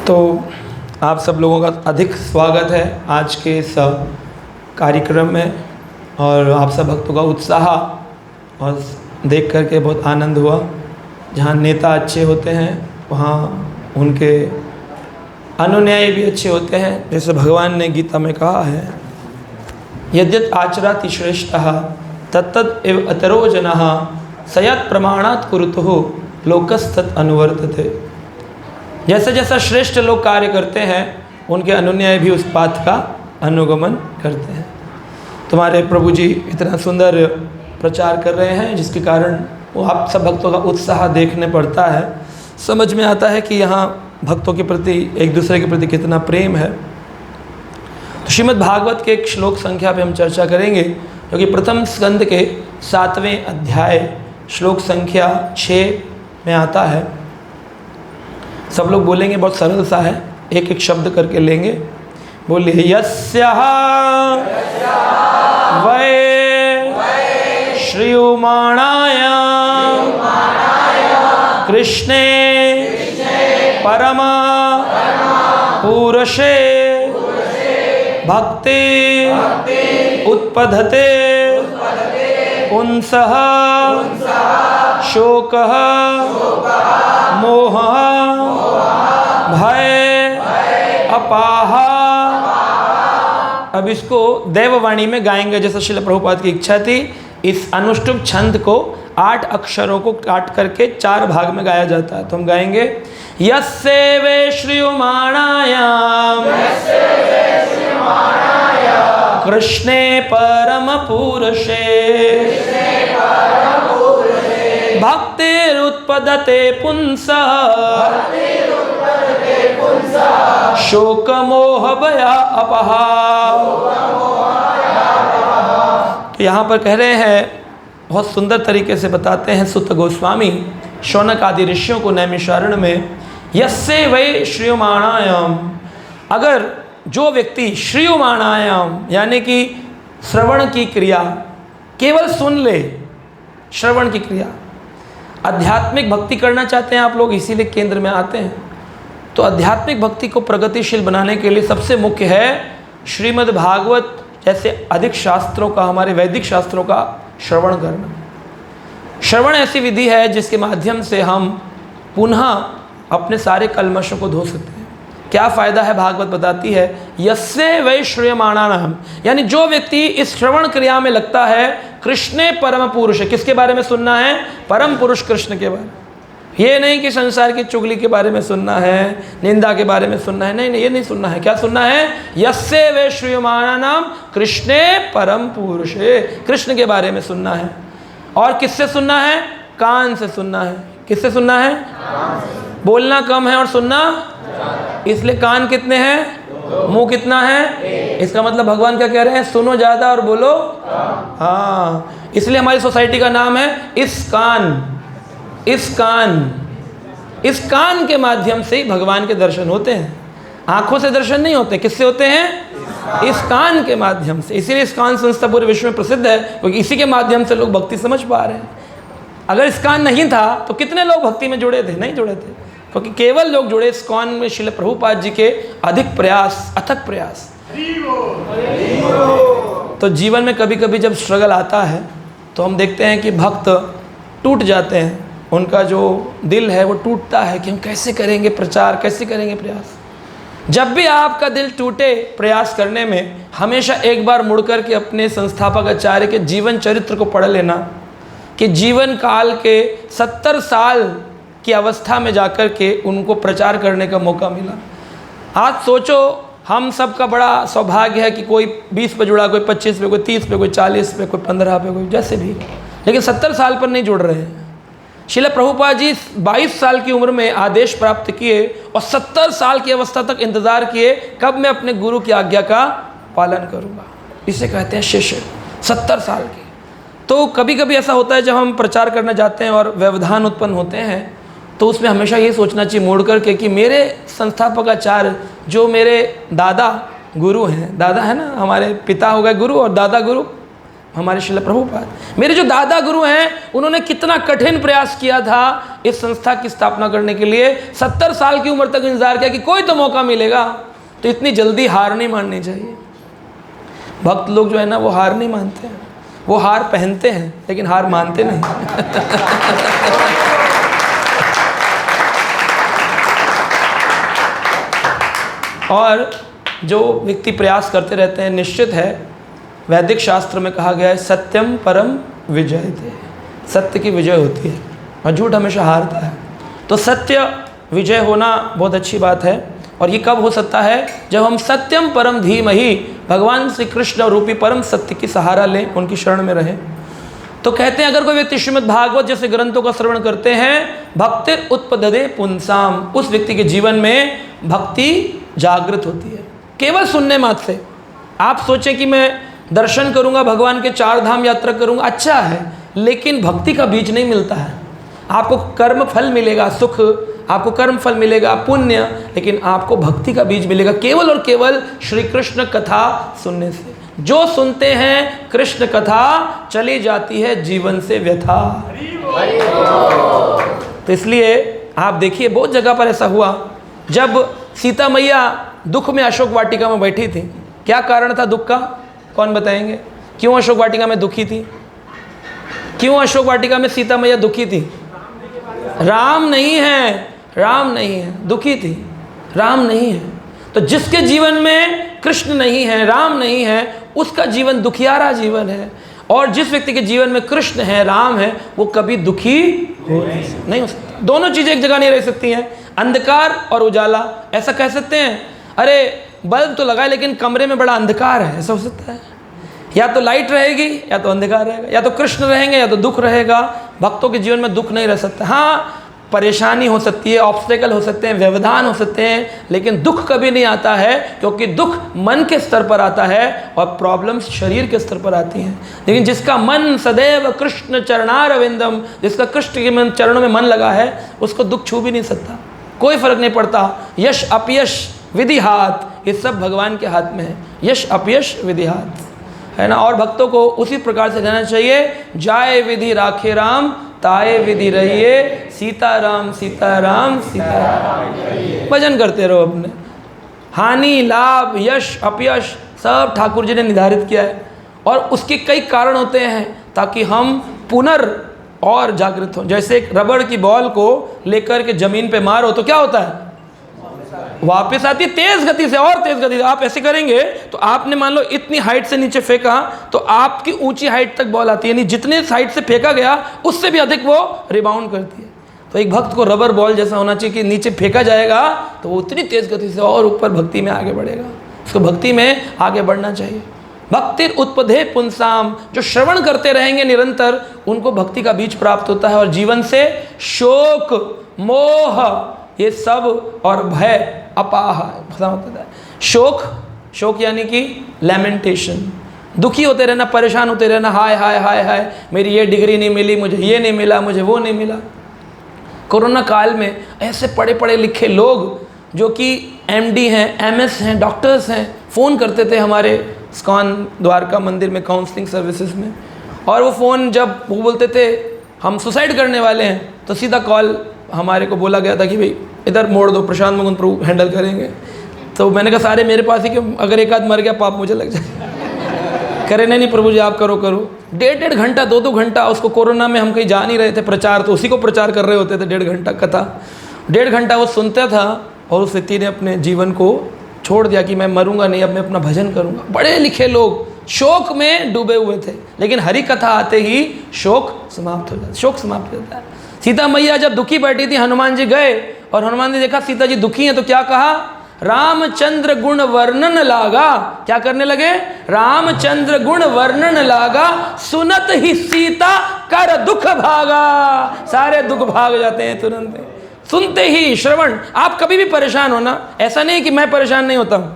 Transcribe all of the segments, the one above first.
तो आप सब लोगों का अधिक स्वागत है आज के इस कार्यक्रम में, और आप सब भक्तों का उत्साह और देख करके बहुत आनंद हुआ। जहाँ नेता अच्छे होते हैं वहाँ उनके अनुयायी भी अच्छे होते हैं। जैसे भगवान ने गीता में कहा है, यद्यत आचराति श्रेष्ठः तत्तद एव अतरो जनः सयत् प्रमाणात् कुरुतुः लोकस्तत् अनुवर्तते। जैसे जैसा श्रेष्ठ लोग कार्य करते हैं उनके अनुयायी भी उस बात का अनुगमन करते हैं। तुम्हारे प्रभु जी इतना सुंदर प्रचार कर रहे हैं जिसके कारण वो आप सब भक्तों का उत्साह देखने पड़ता है। समझ में आता है कि यहाँ भक्तों के प्रति एक दूसरे के प्रति कितना प्रेम है। तो श्रीमद् भागवत के एक श्लोक संख्या पे हम चर्चा करेंगे, क्योंकि प्रथम स्कंद के 7वें अध्याय श्लोक संख्या 6 में आता है। सब लोग बोलेंगे, बहुत सरल सा है, एक एक शब्द करके लेंगे। बोलिए, यस्याः वै श्रीयुमाणाय कृष्णे परम पूरुषे भक्ति उत्पद्यते पुंसः शोकः मोहः भय अपाहा। अब इसको देववाणी में गाएंगे जैसा श्रील प्रभुपाद की इच्छा थी। इस अनुष्टुप छंद को 8 अक्षरों को काट करके 4 भाग में गाया जाता है। तो हम गाएंगे, यस्से वे श्रीयुमाणायाम कृष्णे परम पुरुषे भक्तिरुत्पद्यते पुंसः शोक मोह भय अपहा। यहाँ पर कह रहे हैं, बहुत सुंदर तरीके से बताते हैं सुत गोस्वामी शौनक आदि ऋषियों को नैमिषारण्य में, यस्से वै श्रीयुमाणायाम, अगर जो व्यक्ति श्रीयुमाणायाम यानी कि श्रवण की क्रिया, केवल सुन ले, श्रवण की क्रिया, आध्यात्मिक भक्ति करना चाहते हैं आप लोग, इसीलिए केंद्र में आते हैं। तो आध्यात्मिक भक्ति को प्रगतिशील बनाने के लिए सबसे मुख्य है श्रीमद् भागवत जैसे अधिक शास्त्रों का, हमारे वैदिक शास्त्रों का श्रवण करना। श्रवण ऐसी विधि है जिसके माध्यम से हम पुनः अपने सारे कल्मशों को धो सकते हैं। क्या फ़ायदा है भागवत बताती है, यस्से वै श्रूयमाणानाम, यानी जो व्यक्ति इस श्रवण क्रिया में लगता है, कृष्णे परम पुरुष, किसके बारे में सुनना है? परम पुरुष कृष्ण के बारे में। ये नहीं कि संसार की चुगली के बारे में सुनना है, निंदा के बारे में सुनना है, नहीं नहीं, ये नहीं सुनना है। क्या सुनना है? यस्से वे श्रूयमाणानाम कृष्णे परम पुरुषे, कृष्ण के बारे में सुनना है। और किससे सुनना है? कान से सुनना है। किससे सुनना है? बोलना कम है और सुनना, इसलिए कान कितने हैं? मुंह कितना है? इसका मतलब भगवान क्या कह रहे हैं? सुनो ज़्यादा और बोलो हाँ। इसलिए हमारी सोसाइटी का नाम है इस कान। इस कान के माध्यम से ही भगवान के दर्शन होते हैं। आंखों से दर्शन नहीं होते। किससे होते हैं? इस कान के माध्यम से। इसीलिए इस कान संस्था पूरे विश्व में प्रसिद्ध है, क्योंकि इसी के माध्यम से लोग भक्ति समझ पा रहे हैं। अगर इस कान नहीं था तो कितने लोग भक्ति में जुड़े थे? नहीं जुड़े थे, क्योंकि केवल लोग जुड़े इस कान में श्रील प्रभुपाद जी के अधिक प्रयास, अथक प्रयास। तो जीवन में कभी कभी जब स्ट्रगल आता है तो हम देखते हैं कि भक्त टूट जाते हैं, उनका जो दिल है वो टूटता है कि हम कैसे करेंगे प्रचार, कैसे करेंगे प्रयास। जब भी आपका दिल टूटे प्रयास करने में, हमेशा एक बार मुड़ कर के अपने संस्थापक आचार्य के जीवन चरित्र को पढ़ लेना कि जीवन काल के 70 साल की अवस्था में जाकर के उनको प्रचार करने का मौका मिला। आज सोचो, हम सब का बड़ा सौभाग्य है कि कोई 20 पे जुड़ा, कोई 25 पे, कोई 30 पे, कोई 40 पे, कोई 15 पे, कोई जैसे भी, लेकिन 70 साल पर नहीं जुड़ रहे हैं। श्रील प्रभुपाद जी 22 साल की उम्र में आदेश प्राप्त किए और 70 साल की अवस्था तक इंतज़ार किए, कब मैं अपने गुरु की आज्ञा का पालन करूँगा। इसे कहते हैं शिष्य। 70 साल के। तो कभी कभी ऐसा होता है जब हम प्रचार करने जाते हैं और व्यवधान उत्पन्न होते हैं, तो उसमें हमेशा ये सोचना चाहिए मोड़ करके कि मेरे संस्थापक आचार्य जो मेरे दादा गुरु हैं, दादा है ना, हमारे पिता हो गए गुरु और दादा गुरु, हमारे श्रील प्रभुपाद। मेरे जो दादा गुरु हैं उन्होंने कितना कठिन प्रयास किया था इस संस्था की स्थापना करने के लिए। 70 साल की उम्र तक इंतजार किया कि कोई तो मौका मिलेगा। तो इतनी जल्दी हार नहीं माननी चाहिए। भक्त लोग जो है ना वो हार नहीं मानते हैं, वो हार पहनते हैं लेकिन हार मानते नहीं। और जो व्यक्ति प्रयास करते रहते हैं, निश्चित है वैदिक शास्त्र में कहा गया है सत्यम परम विजयते, सत्य की विजय होती है और झूठ हमेशा हारता है। तो सत्य विजय होना बहुत अच्छी बात है। और ये कब हो सकता है? जब हम सत्यम परम धीमहि, भगवान श्री कृष्ण रूपी परम सत्य की सहारा लें, उनकी शरण में रहें। तो कहते हैं अगर कोई व्यक्ति श्रीमद् भागवत जैसे ग्रंथों का श्रवण करते हैं, भक्तिर उत्पददे पुंसाम, उस व्यक्ति के जीवन में भक्ति जागृत होती है केवल सुनने मात्र से। आप सोचें कि मैं दर्शन करूंगा, भगवान के 4 धाम यात्रा करूंगा, अच्छा है, लेकिन भक्ति का बीज नहीं मिलता है। आपको कर्म फल मिलेगा, सुख, आपको कर्म फल मिलेगा, पुण्य, लेकिन आपको भक्ति का बीज मिलेगा केवल और केवल श्री कृष्ण कथा सुनने से। जो सुनते हैं कृष्ण कथा, चली जाती है जीवन से व्यथा। तो इसलिए आप देखिए बहुत जगह पर ऐसा हुआ। जब सीता मैया दुख में अशोक वाटिका में बैठी थी, क्या कारण था दुख का? कौन बताएंगे? क्यों अशोक वाटिका में दुखी थी? क्यों अशोक वाटिका में सीता मैया दुखी थी? राम नहीं है, राम नहीं है, दुखी थी, राम नहीं है। तो जिसके जीवन में कृष्ण नहीं है, राम नहीं है, उसका जीवन दुखियारा जीवन है। और जिस व्यक्ति के जीवन में कृष्ण है, राम है, वो कभी दुखी नहीं हो सकता। दोनों चीज़ें एक जगह नहीं रह सकती हैं, अंधकार और उजाला। ऐसा कह सकते हैं, अरे बल्ब तो लगाए लेकिन कमरे में बड़ा अंधकार है, ऐसा हो सकता है? या तो लाइट रहेगी या तो अंधकार रहेगा, या तो कृष्ण रहेंगे या तो दुख रहेगा। भक्तों के जीवन में दुख नहीं रह सकता। हाँ, परेशानी हो सकती है, ऑब्स्टेकल हो सकते हैं, व्यवधान हो सकते हैं, लेकिन दुख कभी नहीं आता है, क्योंकि दुख मन के स्तर पर आता है और प्रॉब्लम्स शरीर के स्तर पर आती हैं। लेकिन जिसका मन सदैव कृष्ण चरणारविंदम, जिसका कृष्ण के चरणों में मन लगा है, उसको दुख छू भी नहीं सकता, कोई फर्क नहीं पड़ता। यश अपयश विधि हाथ, ये सब भगवान के हाथ में है। यश अपयश विधि हाथ, है ना। और भक्तों को उसी प्रकार से रहना चाहिए। जाए विधि राखे राम, ताए विधि रहिए, सीताराम सीताराम सीताराम। भजन करते रहो अपने। हानि लाभ यश अपयश सब ठाकुर जी ने निर्धारित किया है, और उसके कई कारण होते हैं ताकि हम पुनर् और जागृत हों। जैसे एक रबड़ की बॉल को लेकर के जमीन पे मारो तो क्या होता है? वापस आती है तेज गति से, और तेज गति से। आप ऐसे करेंगे तो आपने मान लो इतनी हाइट से नीचे फेंका तो आपकी ऊंची हाइट तक बॉल आती है, यानी जितने हाइट से फेंका गया उससे भी अधिक वो रिबाउंड करती है। तो एक भक्त को रबर बॉल जैसा होना चाहिए कि नीचे फेंका जाएगा तो वो उतनी तेज गति से और ऊपर भक्ति में आगे बढ़ेगा। उसको भक्ति में आगे बढ़ना चाहिए। भक्तिर उत्पदे पुंसाम, जो श्रवण करते रहेंगे निरंतर, उनको भक्ति का बीज प्राप्त होता है और जीवन से शोक मोह ये सब और भय अपाह खत्म होता है। शोक, शोक यानी कि लैमेंटेशन, दुखी होते रहना, परेशान होते रहना, हाय हाय हाय हाय, मेरी ये डिग्री नहीं मिली, मुझे ये नहीं मिला, मुझे वो नहीं मिला। कोरोना काल में ऐसे पढ़े पढ़े लिखे लोग जो कि एमडी हैं, एमएस हैं, डॉक्टर्स हैं, फ़ोन करते थे हमारे इस्कॉन द्वारका मंदिर में काउंसलिंग सर्विसेज में, और वो फ़ोन जब वो बोलते थे हम सुसाइड करने वाले हैं तो सीधा कॉल हमारे को बोला गया था कि भाई इधर मोड़ दो, प्रशांत मुकुंद प्रभु हैंडल करेंगे। तो मैंने कहा सारे मेरे पास ही क्यों, अगर एक आध मर गया पाप मुझे लग जाए। करे नहीं प्रभु जी आप करो करो। 1.5 घंटा 2 घंटा उसको, कोरोना में हम कहीं जा नहीं रहे थे, प्रचार तो उसी को प्रचार कर रहे होते थे। 1.5 घंटा कथा, 1.5 घंटा वो सुनता था और उस व्यक्ति ने अपने जीवन को छोड़ दिया कि मैं मरूंगा नहीं, अब मैं अपना भजन करूंगा। बड़े लिखे लोग शोक में डूबे हुए थे, लेकिन हरि कथा आते ही शोक समाप्त हो जाता, शोक समाप्त हो जाता है। सीता मैया जब दुखी बैठी थी, हनुमान जी गए और हनुमान जी देखा सीता जी दुखी हैं तो क्या कहा? रामचंद्र गुण वर्णन लागा। क्या करने लगे? रामचंद्र गुण वर्णन लागा, सुनत ही सीता कर दुख भागा। सारे दुख भाग जाते हैं तुरंत सुनते ही। श्रवण, आप कभी भी परेशान हो ना, ऐसा नहीं कि मैं परेशान नहीं होता हूँ,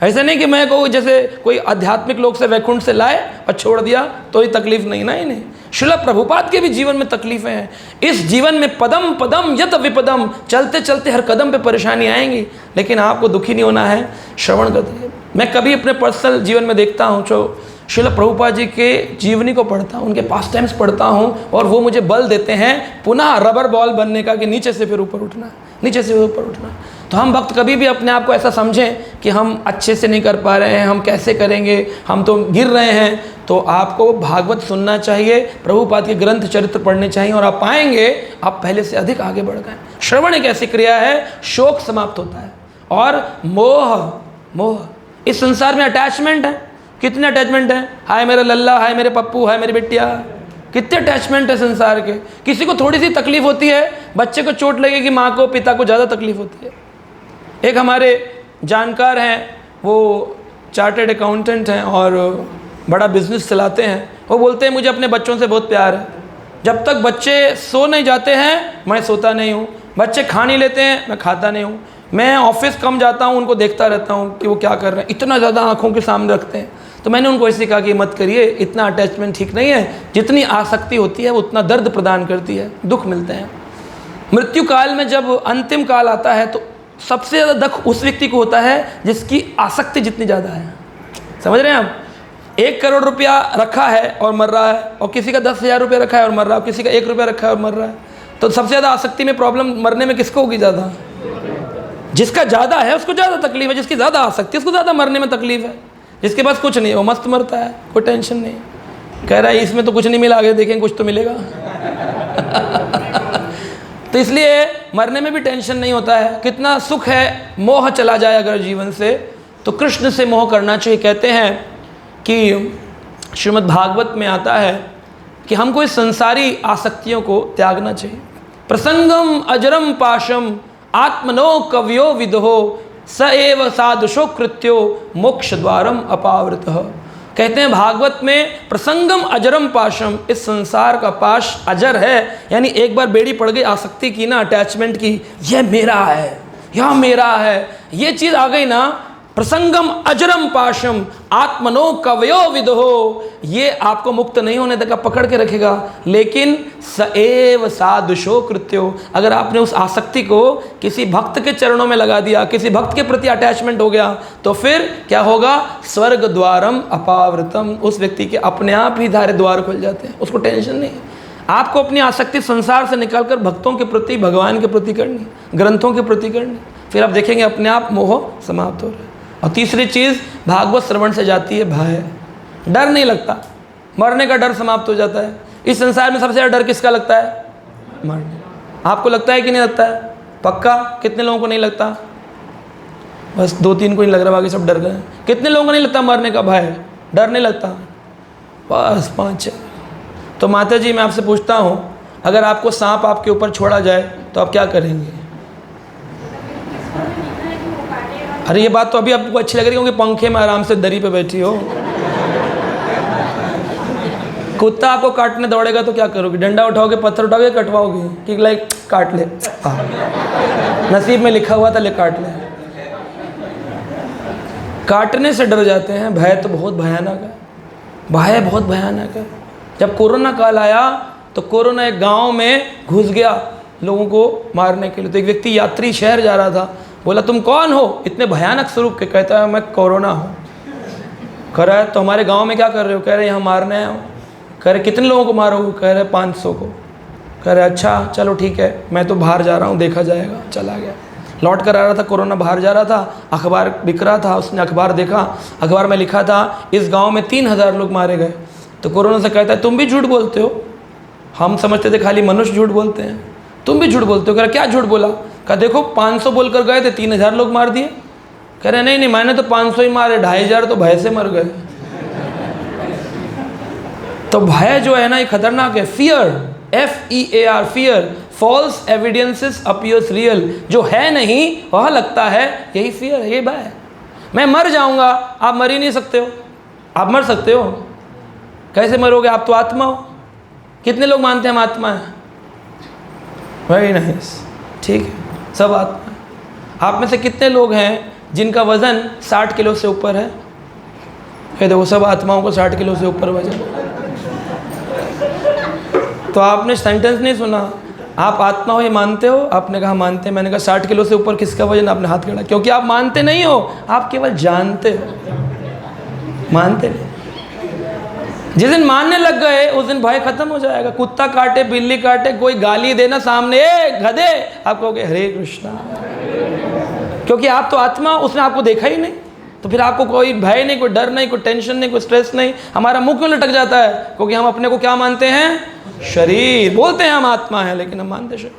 ऐसा नहीं कि मैं को जैसे कोई आध्यात्मिक लोग से वैकुंठ से लाए और छोड़ दिया तो ही तकलीफ नहीं, नहीं। श्रील प्रभुपाद के भी जीवन में तकलीफें हैं। इस जीवन में पदम पदम यत विपदम, चलते चलते हर कदम पे परेशानी आएंगी, लेकिन आपको दुखी नहीं होना है, श्रवण करते हैं। मैं कभी अपने पर्सनल जीवन में देखता हूँ जो श्रील प्रभुपाद जी के जीवनी को पढ़ता हूँ, उनके पास टाइम्स पढ़ता हूँ, और वो मुझे बल देते हैं पुनः रबर बॉल बनने का, कि नीचे से फिर ऊपर उठना, नीचे से ऊपर उठना। तो हम भक्त कभी भी अपने आप को ऐसा समझें कि हम अच्छे से नहीं कर पा रहे हैं, हम कैसे करेंगे, हम तो गिर रहे हैं, तो आपको भागवत सुनना चाहिए, प्रभुपाद के ग्रंथ चरित्र पढ़ने चाहिए, और आप पाएंगे आप पहले से अधिक आगे बढ़ गए। श्रवण एक ऐसी क्रिया है, शोक समाप्त होता है, और मोह इस संसार में अटैचमेंट है। कितने अटैचमेंट है, हाय मेरा लल्ला, हाय मेरे पप्पू, हाय मेरी बिटिया, कितने अटैचमेंट है संसार के। किसी को थोड़ी सी तकलीफ होती है, बच्चे को चोट लगेगी, माँ को पिता को ज़्यादा तकलीफ होती है। एक हमारे जानकार हैं, वो चार्टर्ड अकाउंटेंट हैं और बड़ा बिजनेस चलाते हैं। वो बोलते हैं मुझे अपने बच्चों से बहुत प्यार है, जब तक बच्चे सो नहीं जाते हैं मैं सोता नहीं हूँ, बच्चे खा नहीं लेते हैं मैं खाता नहीं हूँ, मैं ऑफिस कम जाता हूँ, उनको देखता रहता हूँ कि वो क्या कर रहे हैं, इतना ज़्यादा आँखों के सामने रखते हैं। तो मैंने उनको ऐसे कहा कि मत करिए, इतना अटैचमेंट ठीक नहीं है, जितनी आसक्ति होती है वो उतना दर्द प्रदान करती है, दुख मिलते हैं। मृत्यु काल में जब अंतिम काल आता है तो सबसे ज़्यादा दुख उस व्यक्ति को होता है जिसकी आसक्ति जितनी ज़्यादा है। समझ रहे हैं आप, 1 करोड़ रुपया रखा है और मर रहा है, और किसी का 10,000 रुपया रखा है और मर रहा है, किसी का 1 रुपया रखा है और मर रहा है, तो सबसे ज़्यादा आसक्ति में प्रॉब्लम मरने में किसको होगी ज़्यादा? जिसका ज़्यादा है उसको ज़्यादा तकलीफ है, जिसकी ज़्यादा आसक्ति है उसको ज़्यादा मरने में तकलीफ है। जिसके पास कुछ नहीं है वो मस्त मरता है, कोई टेंशन नहीं, कह रहा है इसमें तो कुछ नहीं मिला, आगे देखें कुछ तो मिलेगा। तो इसलिए मरने में भी टेंशन नहीं होता है। कितना सुख है, मोह चला जाए अगर जीवन से तो कृष्ण से मोह करना चाहिए। कहते हैं कि श्रीमद् भागवत में आता है कि हमको इस संसारी आसक्तियों को त्यागना चाहिए। प्रसंगम अजरम पाशम आत्मनो कव्यो विदहो स एव साधुषो कृत्यो मोक्ष द्वारम अपावृतः। कहते हैं भागवत में प्रसंगम अजरम पाशम, इस संसार का पाश अजर है, यानी एक बार बेड़ी पड़ गई आसक्ति की ना, अटैचमेंट की, यह मेरा है, यह मेरा है, ये चीज़ आ गई ना, प्रसंगम अजरम पाशम आत्मनो कवयो विदहो, ये आपको मुक्त नहीं होने तक पकड़ के रखेगा। लेकिन सएव साधुषो कृत्यो, अगर आपने उस आसक्ति को किसी भक्त के चरणों में लगा दिया, किसी भक्त के प्रति अटैचमेंट हो गया, तो फिर क्या होगा? स्वर्ग द्वारम अपावृतम, उस व्यक्ति के अपने आप ही सारे द्वार खुल जाते हैं, उसको टेंशन नहीं। आपको अपनी आसक्ति संसार से निकालकर भक्तों के प्रति, भगवान के प्रति करनी, ग्रंथों के प्रति करनी, फिर आप देखेंगे अपने आप मोह समाप्त हो रहा है। और तीसरी चीज़ भागवत श्रवण से जाती है भय, डर नहीं लगता, मरने का डर समाप्त हो जाता है। इस संसार में सबसे ज़्यादा डर किसका लगता है? मरने। आपको लगता है कि नहीं लगता है? पक्का? कितने लोगों को नहीं लगता? बस 2-3 को नहीं लग रहा, बाकी सब डर गए। कितने लोगों को नहीं लगता मरने का भय, डर नहीं लगता? बस 5-6। तो माता जी मैं आपसे पूछता हूँ, अगर आपको सांप आपके ऊपर छोड़ा जाए तो आप क्या करेंगे? अरे ये बात तो अभी आपको अच्छी लग रही है क्योंकि पंखे में आराम से दरी पे बैठी हो। कुत्ता आपको काटने दौड़ेगा तो क्या करोगे? डंडा उठाओगे, पत्थर उठाओगे, कटवाओगे कि लाइक काट ले, नसीब में लिखा हुआ था ले काट ले। काटने से डर जाते हैं, भय तो बहुत भयानक है, भय बहुत भयानक है। जब कोरोना काल आया तो कोरोना एक गांव में घुस गया लोगों को मारने के लिए। तो एक व्यक्ति यात्री शहर जा रहा था, बोला तुम कौन हो इतने भयानक स्वरूप के? कहता है मैं कोरोना हूँ। कह रहा है तो हमारे गांव में क्या कर रहे हो? कह रहे यहाँ मारने आया हूँ। कह रहे कितने लोगों को मारोगे? कह रहे 500 को। कह रहे अच्छा चलो ठीक है, मैं तो बाहर जा रहा हूँ, देखा जाएगा। चला गया, लौट कर आ रहा था, कोरोना बाहर जा रहा था, अखबार बिक रहा था, उसने अखबार देखा, अखबार में लिखा था इस गाँव में 3000 लोग मारे गए। तो कोरोना से कहता है तुम भी झूठ बोलते हो, हम समझते थे खाली मनुष्य झूठ बोलते हैं, तुम भी झूठ बोलते हो। कह रहा क्या झूठ बोला? कहा देखो 500 बोलकर गए थे, 3000 लोग मार दिए। कह रहे नहीं मैंने तो 500 ही मारे, 2500 तो भय से मर गए। तो भय जो है ना ये खतरनाक है। Fear, FEAR, fear, false evidences appears real, जो है नहीं वह लगता है, यही फियर है, यही भय है। मैं मर जाऊंगा, आप मर ही नहीं सकते हो। आप मर सकते हो, कैसे मरोगे? आप तो आत्मा हो। कितने लोग मानते हैं हम आत्मा है? वेरी नाइस, ठीक है, सब आत्मा है। आप में से कितने लोग हैं जिनका वज़न 60 किलो से ऊपर है? कह दो सब आत्माओं को 60 किलो से ऊपर वजन। तो आपने सेंटेंस नहीं सुना, आप आत्मा हो ये मानते हो? आपने कहा मानते हैं। मैंने कहा 60 किलो से ऊपर किसका वजन? आपने हाथ खड़ा, क्योंकि आप मानते नहीं हो, आप केवल जानते हो, मानते नहीं। जिस दिन मानने लग गए उस दिन भय खत्म हो जाएगा। कुत्ता काटे, बिल्ली काटे, कोई गाली देना सामने, ए गधे, आप कहोगे हरे कृष्णा, क्योंकि आप तो आत्मा, उसने आपको देखा ही नहीं, तो फिर आपको कोई भय नहीं, कोई डर नहीं, कोई टेंशन नहीं, कोई स्ट्रेस नहीं। हमारा मुंह क्यों लटक जाता है? क्योंकि हम अपने को क्या मानते हैं? शरीर। बोलते हैं हम आत्मा है, लेकिन हम मानते शरीर।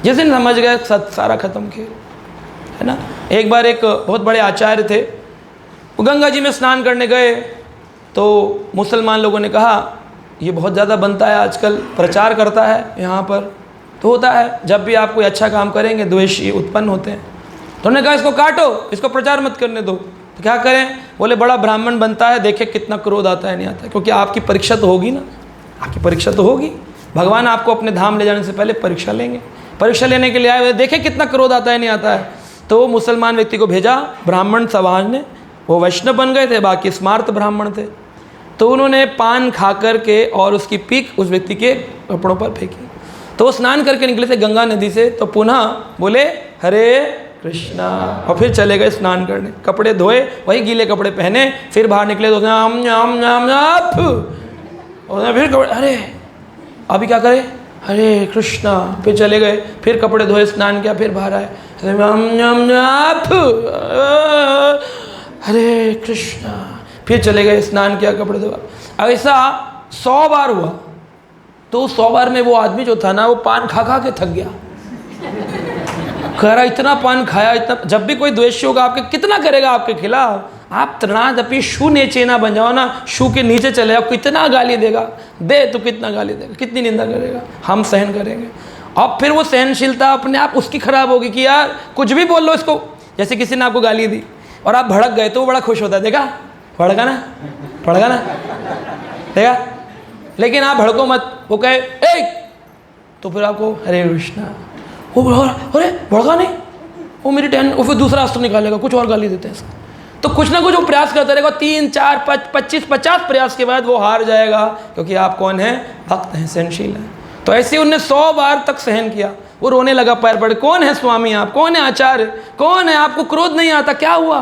जिस दिन समझ गए सारा खत्म खेल, है ना। एक बार एक बहुत बड़े आचार्य थे, वो गंगा जी में स्नान करने गए, तो मुसलमान लोगों ने कहा ये बहुत ज़्यादा बनता है आजकल, प्रचार करता है यहाँ पर। तो होता है जब भी आप कोई अच्छा काम करेंगे द्वेष उत्पन्न होते हैं। तो उन्होंने कहा इसको काटो, इसको प्रचार मत करने दो। तो क्या करें? बोले बड़ा ब्राह्मण बनता है, देखे कितना क्रोध आता है, नहीं आता है। क्योंकि आपकी परीक्षा तो होगी ना, आपकी परीक्षा तो होगी। भगवान आपको अपने धाम ले जाने से पहले परीक्षा लेंगे। परीक्षा लेने के लिए आए हुए, देखे कितना क्रोध आता है, नहीं आता है। तो मुसलमान व्यक्ति को भेजा ब्राह्मण समाज ने, वो वैष्णव बन गए थे, बाकी स्मार्त ब्राह्मण थे। तो उन्होंने पान खा कर के और उसकी पीक उस व्यक्ति के कपड़ों पर फेंकी। तो वो स्नान करके निकले थे गंगा नदी से, तो पुनः बोले हरे कृष्णा, और फिर चले गए स्नान करने, कपड़े धोए, वही गीले कपड़े पहने, फिर बाहर निकले तो नाम नाम नाम नाम, फिर कपड़े, अरे अभी क्या करें, हरे कृष्णा, फिर चले गए, फिर कपड़े धोए, स्नान किया, फिर बाहर आए, नाम नाम नाम, हरे कृष्णा, फिर चले गए, स्नान किया, कपड़े धोआ। ऐसा 100 बार हुआ। तो 100 बार में वो आदमी जो था ना, वो पान खा खा के थक गया। कह रहा इतना पान खाया, इतना, जब भी कोई द्वेषी होगा आपके, कितना करेगा आपके खिलाफ। आप तृणादपि शू नीचेना बन जाओ ना, शू के नीचे चले जाओ, कितना गाली देगा, दे तो कितना गाली देगा, कितनी निंदा करेगा, हम सहन करेंगे। अब फिर वो सहनशीलता अपने आप उसकी खराब होगी कि यार कुछ भी बोल लो इसको। जैसे किसी ने आपको गाली दी और आप भड़क गए, तो वो बड़ा खुश होता है, देखा भड़का ना, भड़का ना, देखा। लेकिन आप भड़को मत, वो कहे ए, तो फिर आपको हरे कृष्णा, वो अरे भड़का नहीं, वो मेरी टेन, वो फिर दूसरा अस्त्र निकालेगा, कुछ और गाली देते हैं इसको। तो कुछ ना कुछ वो प्रयास करता रहेगा, 3, 4, 5, 25, 50 प्रयास के बाद वो हार जाएगा, क्योंकि आप कौन है? भक्त हैं, सहनशील हैं। तो ऐसे उनने 100 बार तक सहन किया। वो रोने लगा, पैर पड़े, कौन है स्वामी आप, कौन है आचार्य, कौन है, आपको क्रोध नहीं आता, क्या हुआ?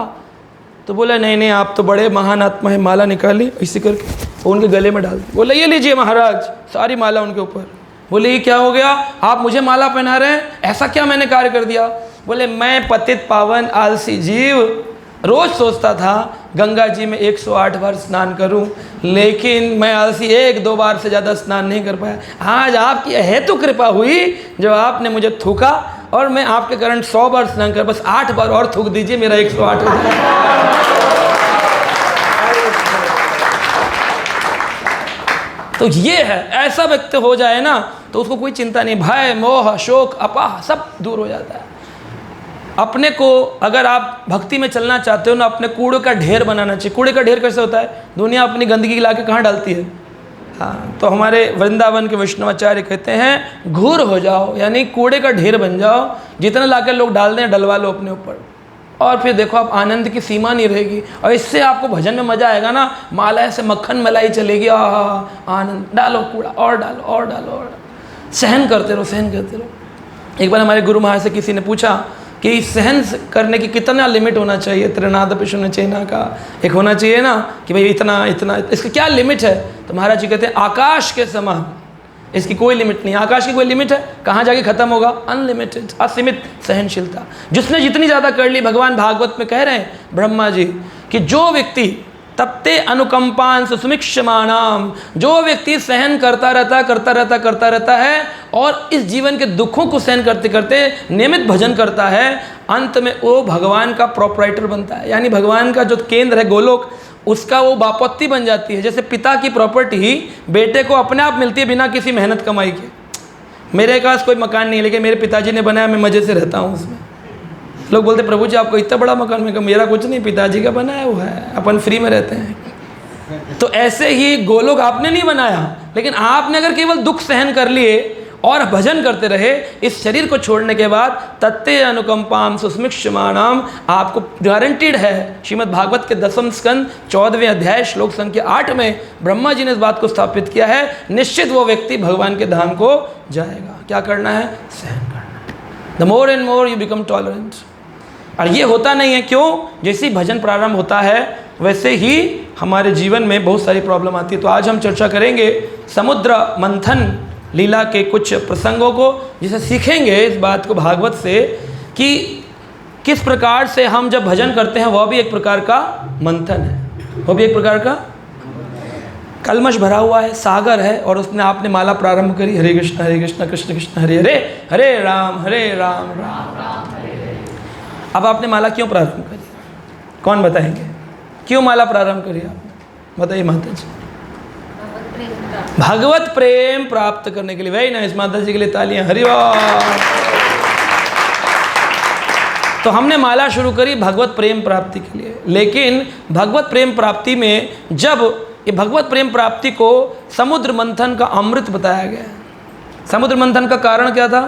तो बोला नहीं नहीं, आप तो बड़े महान आत्मा है। माला निकाली, इसी करके वो उनके गले में डाल दी। बोले ये लीजिए महाराज, सारी माला उनके ऊपर। बोले ये क्या हो गया, आप मुझे माला पहना रहे हैं, ऐसा क्या मैंने कार्य कर दिया? बोले मैं पतित पावन आलसी जीव, रोज़ सोचता था गंगा जी में 108 बार स्नान करूं, लेकिन मैं आलसी 1-2 बार से ज़्यादा स्नान नहीं कर पाया। आज आपकी हेतु कृपा हुई जो आपने मुझे थूका, और मैं आपके कारण 100 बार स्नान कर, बस 8 बार और थूक दीजिए, मेरा 108 हो जाए। तो ये है, ऐसा व्यक्ति हो जाए ना, तो उसको कोई चिंता नहीं, भय मोह शोक अपाह सब दूर हो जाता है। अपने को अगर आप भक्ति में चलना चाहते हो ना, अपने कूड़े का ढेर बनाना चाहिए। कूड़े का ढेर कैसे होता है? दुनिया अपनी गंदगी ला के कहाँ डालती है? हाँ, तो हमारे वृंदावन के वैष्णवाचार्य कहते हैं घूर हो जाओ, यानी कूड़े का ढेर बन जाओ। जितना लाकर लोग डाल दें डलवा लो अपने ऊपर, और फिर देखो आप आनंद की सीमा नहीं रहेगी। और इससे आपको भजन में मज़ा आएगा ना, माला से मक्खन मलाई चलेगी, आनंद। डालो कूड़ा और डालो और डालो और डालो, सहन करते रहो, सहन करते रहो। एक बार हमारे गुरु महाराज से किसी ने पूछा कि सहन करने की कितना लिमिट होना चाहिए? त्रिनाद पिशुन चेना का एक होना चाहिए ना कि भाई इतना इतना, इसका क्या लिमिट है? तो महाराज जी कहते हैं आकाश के समान, इसकी कोई लिमिट नहीं। आकाश की कोई लिमिट है? कहाँ जाके खत्म होगा? अनलिमिटेड, असीमित सहनशीलता। जिसने जितनी ज़्यादा कर ली, भगवान भागवत में कह रहे हैं ब्रह्मा जी कि जो व्यक्ति तप्ते अनुकंपांस सुमिक्षमाणाम, जो व्यक्ति सहन करता रहता है और इस जीवन के दुखों को सहन करते करते नियमित भजन करता है, अंत में वो भगवान का प्रोपराइटर बनता है। यानी भगवान का जो केंद्र है गोलोक, उसका वो बापत्ती बन जाती है। जैसे पिता की प्रॉपर्टी ही बेटे को अपने आप मिलती है बिना किसी मेहनत कमाई के। मेरे पास कोई मकान नहीं है, लेकिन मेरे पिताजी ने बनाया, मैं मज़े से रहता हूँ उसमें। लोग बोलते प्रभु जी आपको इतना बड़ा मकान, में मेरा कुछ नहीं, पिताजी का बनाया हुआ है, अपन फ्री में रहते हैं। तो ऐसे ही गोलोक आपने नहीं बनाया, लेकिन आपने अगर केवल दुख सहन कर लिए और भजन करते रहे, इस शरीर को छोड़ने के बाद तत्ते अनुकंपाम सुस्मिक्षमाणाम, आपको गारंटीड है। श्रीमद् भागवत के 10वें स्कंद 14वें अध्याय श्लोक संख्या 8 में ब्रह्मा जी ने इस बात को स्थापित किया है। निश्चित वो व्यक्ति भगवान के धाम को जाएगा। क्या करना है? सहन करना है। The more and more you become tolerant. और ये होता नहीं है, क्यों? जैसे ही भजन प्रारंभ होता है वैसे ही हमारे जीवन में बहुत सारी प्रॉब्लम आती है। तो आज हम चर्चा करेंगे समुद्र मंथन लीला के कुछ प्रसंगों को, जिसे सीखेंगे इस बात को भागवत से कि किस प्रकार से हम जब भजन करते हैं वह भी एक प्रकार का मंथन है, वह भी एक प्रकार का कलमश भरा हुआ है, सागर है, और उसने आपने माला प्रारंभ करी, हरे कृष्ण कृष्ण कृष्ण हरे हरे, हरे राम राम राम हरे हरे। अब आपने माला क्यों प्रारंभ करी, कौन बताएंगे? क्यों माला प्रारंभ करी आपने, बताइए माता जी। भगवत प्रेम प्राप्त करने के लिए। वेरी नाइस, माता जी के लिए तालियां, हरि बोल। तो हमने माला शुरू करी भगवत प्रेम प्राप्ति के लिए, लेकिन भगवत प्रेम प्राप्ति में जब ये भगवत प्रेम प्राप्ति को समुद्र मंथन का अमृत बताया गया। समुद्र मंथन का कारण क्या था?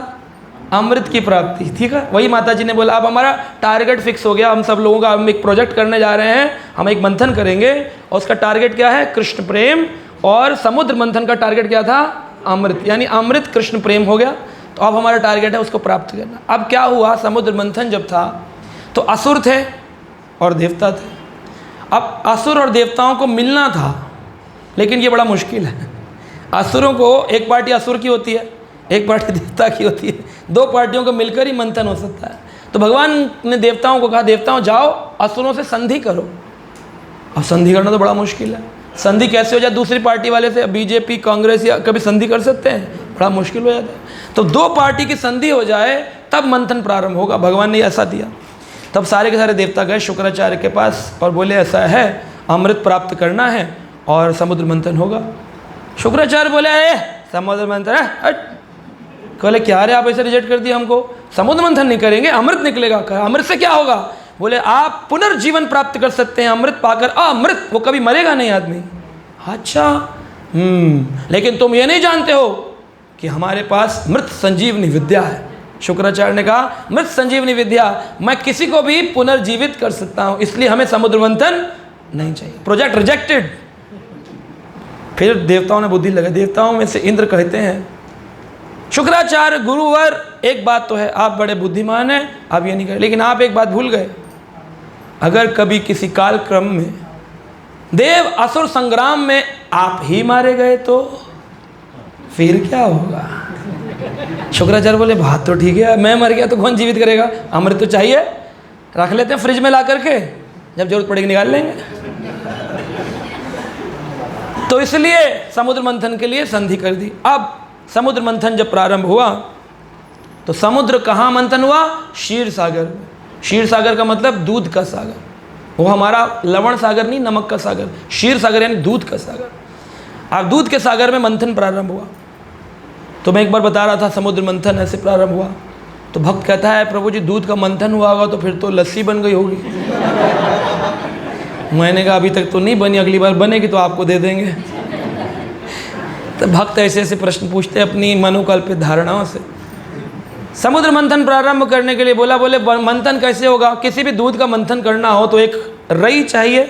अमृत की प्राप्ति, ठीक है। वही माता जी ने बोला अब हमारा टारगेट फिक्स हो गया, हम सब लोगों का, हम एक प्रोजेक्ट करने जा रहे हैं, हम एक मंथन करेंगे और उसका टारगेट क्या है? कृष्ण प्रेम। और समुद्र मंथन का टारगेट क्या था? अमृत, यानी अमृत कृष्ण प्रेम हो गया। तो अब हमारा टारगेट है उसको प्राप्त करना। अब क्या हुआ, समुद्र मंथन जब था तो असुर थे और देवता थे। अब असुर और देवताओं को मिलना था, लेकिन ये बड़ा मुश्किल है। असुरों को, एक पार्टी असुर की होती है, एक पार्टी देवता की होती है, दो पार्टियों को मिलकर ही मंथन हो सकता है। तो भगवान ने देवताओं को कहा, देवताओं जाओ असुरों से संधि करो। अब संधि करना तो बड़ा मुश्किल है। संधि कैसे हो जाए दूसरी पार्टी वाले से? बीजेपी कांग्रेस या कभी संधि कर सकते हैं? बड़ा मुश्किल हो जाता है। तो दो पार्टी की संधि हो जाए तब मंथन प्रारंभ होगा। भगवान ने ऐसा दिया। तब सारे के सारे देवता गए शुक्राचार्य के पास और बोले ऐसा है, अमृत प्राप्त करना है और समुद्र मंथन होगा। शुक्राचार्य बोले समुद्र मंथन है? बोले क्या रे, आप ऐसे रिजेक्ट कर दिया हमको, समुद्र मंथन नहीं करेंगे, अमृत निकलेगा। अमृत से क्या होगा? बोले आप पुनर्जीवन प्राप्त कर सकते हैं अमृत पाकर, अमृत, वो कभी मरेगा नहीं आदमी। अच्छा, लेकिन तुम ये नहीं जानते हो कि हमारे पास मृत संजीवनी विद्या है। शुक्राचार्य ने कहा मृत संजीवनी विद्या, मैं किसी को भी पुनर्जीवित कर सकता हूं, इसलिए हमें समुद्र मंथन नहीं चाहिए। Project rejected. फिर देवताओं ने बुद्धि लगाई। देवताओं में से इंद्र कहते हैं, शुक्राचार्य गुरुवर, एक बात तो है, आप बड़े बुद्धिमान हैं, आप ये नहीं करें, लेकिन आप एक बात भूल गए, अगर कभी किसी काल क्रम में देव असुर संग्राम में आप ही मारे गए तो फिर क्या होगा? शुक्राचार्य बोले बात तो ठीक है, मैं मर गया तो कौन जीवित करेगा? अमृत तो चाहिए, रख लेते हैं फ्रिज में ला करके, जब जरूरत पड़ेगी निकाल लेंगे। तो इसलिए समुद्र मंथन के लिए संधि कर दी। अब समुद्र मंथन जब प्रारंभ हुआ तो समुद्र कहाँ मंथन हुआ? क्षीर सागर में। क्षीर सागर का मतलब दूध का सागर, वो हमारा लवण सागर नहीं, नमक का सागर। क्षीर सागर यानी दूध का सागर। अब दूध के सागर में मंथन प्रारंभ हुआ। तो मैं एक बार बता रहा था समुद्र मंथन ऐसे प्रारंभ हुआ। तो भक्त कहता है प्रभु जी दूध का मंथन हुआ होगा तो फिर तो लस्सी बन गई होगी। मैंने कहा अभी तक तो नहीं बनी, अगली बार बनेगी तो आपको दे देंगे। तो भक्त ऐसे ऐसे प्रश्न पूछते हैं अपनी मनोकल्पित धारणाओं से। समुद्र मंथन प्रारंभ करने के लिए बोले मंथन कैसे होगा? किसी भी दूध का मंथन करना हो तो एक रई चाहिए,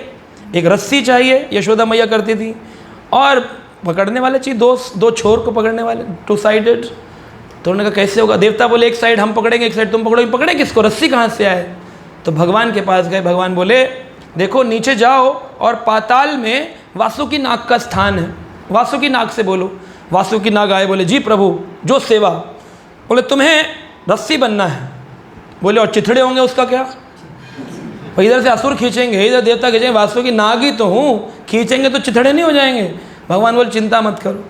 एक रस्सी चाहिए, यशोदा मैया करती थी, और पकड़ने वाले चाहिए, दो छोर को पकड़ने वाले, टू साइडेड। तो उन्होंने कहा कैसे होगा? देवता बोले एक साइड हम पकड़ेंगे, एक साइड तुम पकड़ोगे। पकड़े किसको? रस्सी कहाँ से आए? तो भगवान के पास गए। भगवान बोले देखो नीचे जाओ और पाताल में वासुकी नाग का स्थान है, वासुकी नाग से बोलो। वासुकी नाग आए, बोले जी प्रभु जो सेवा। बोले तुम्हें रस्सी बनना है। बोले और चिथड़े होंगे उसका क्या? इधर से असुर खींचेंगे, इधर देवता खींचेंगे, वासुकी नाग ही तो हूँ, खींचेंगे तो चिथड़े नहीं हो जाएंगे। भगवान बोले चिंता मत करो,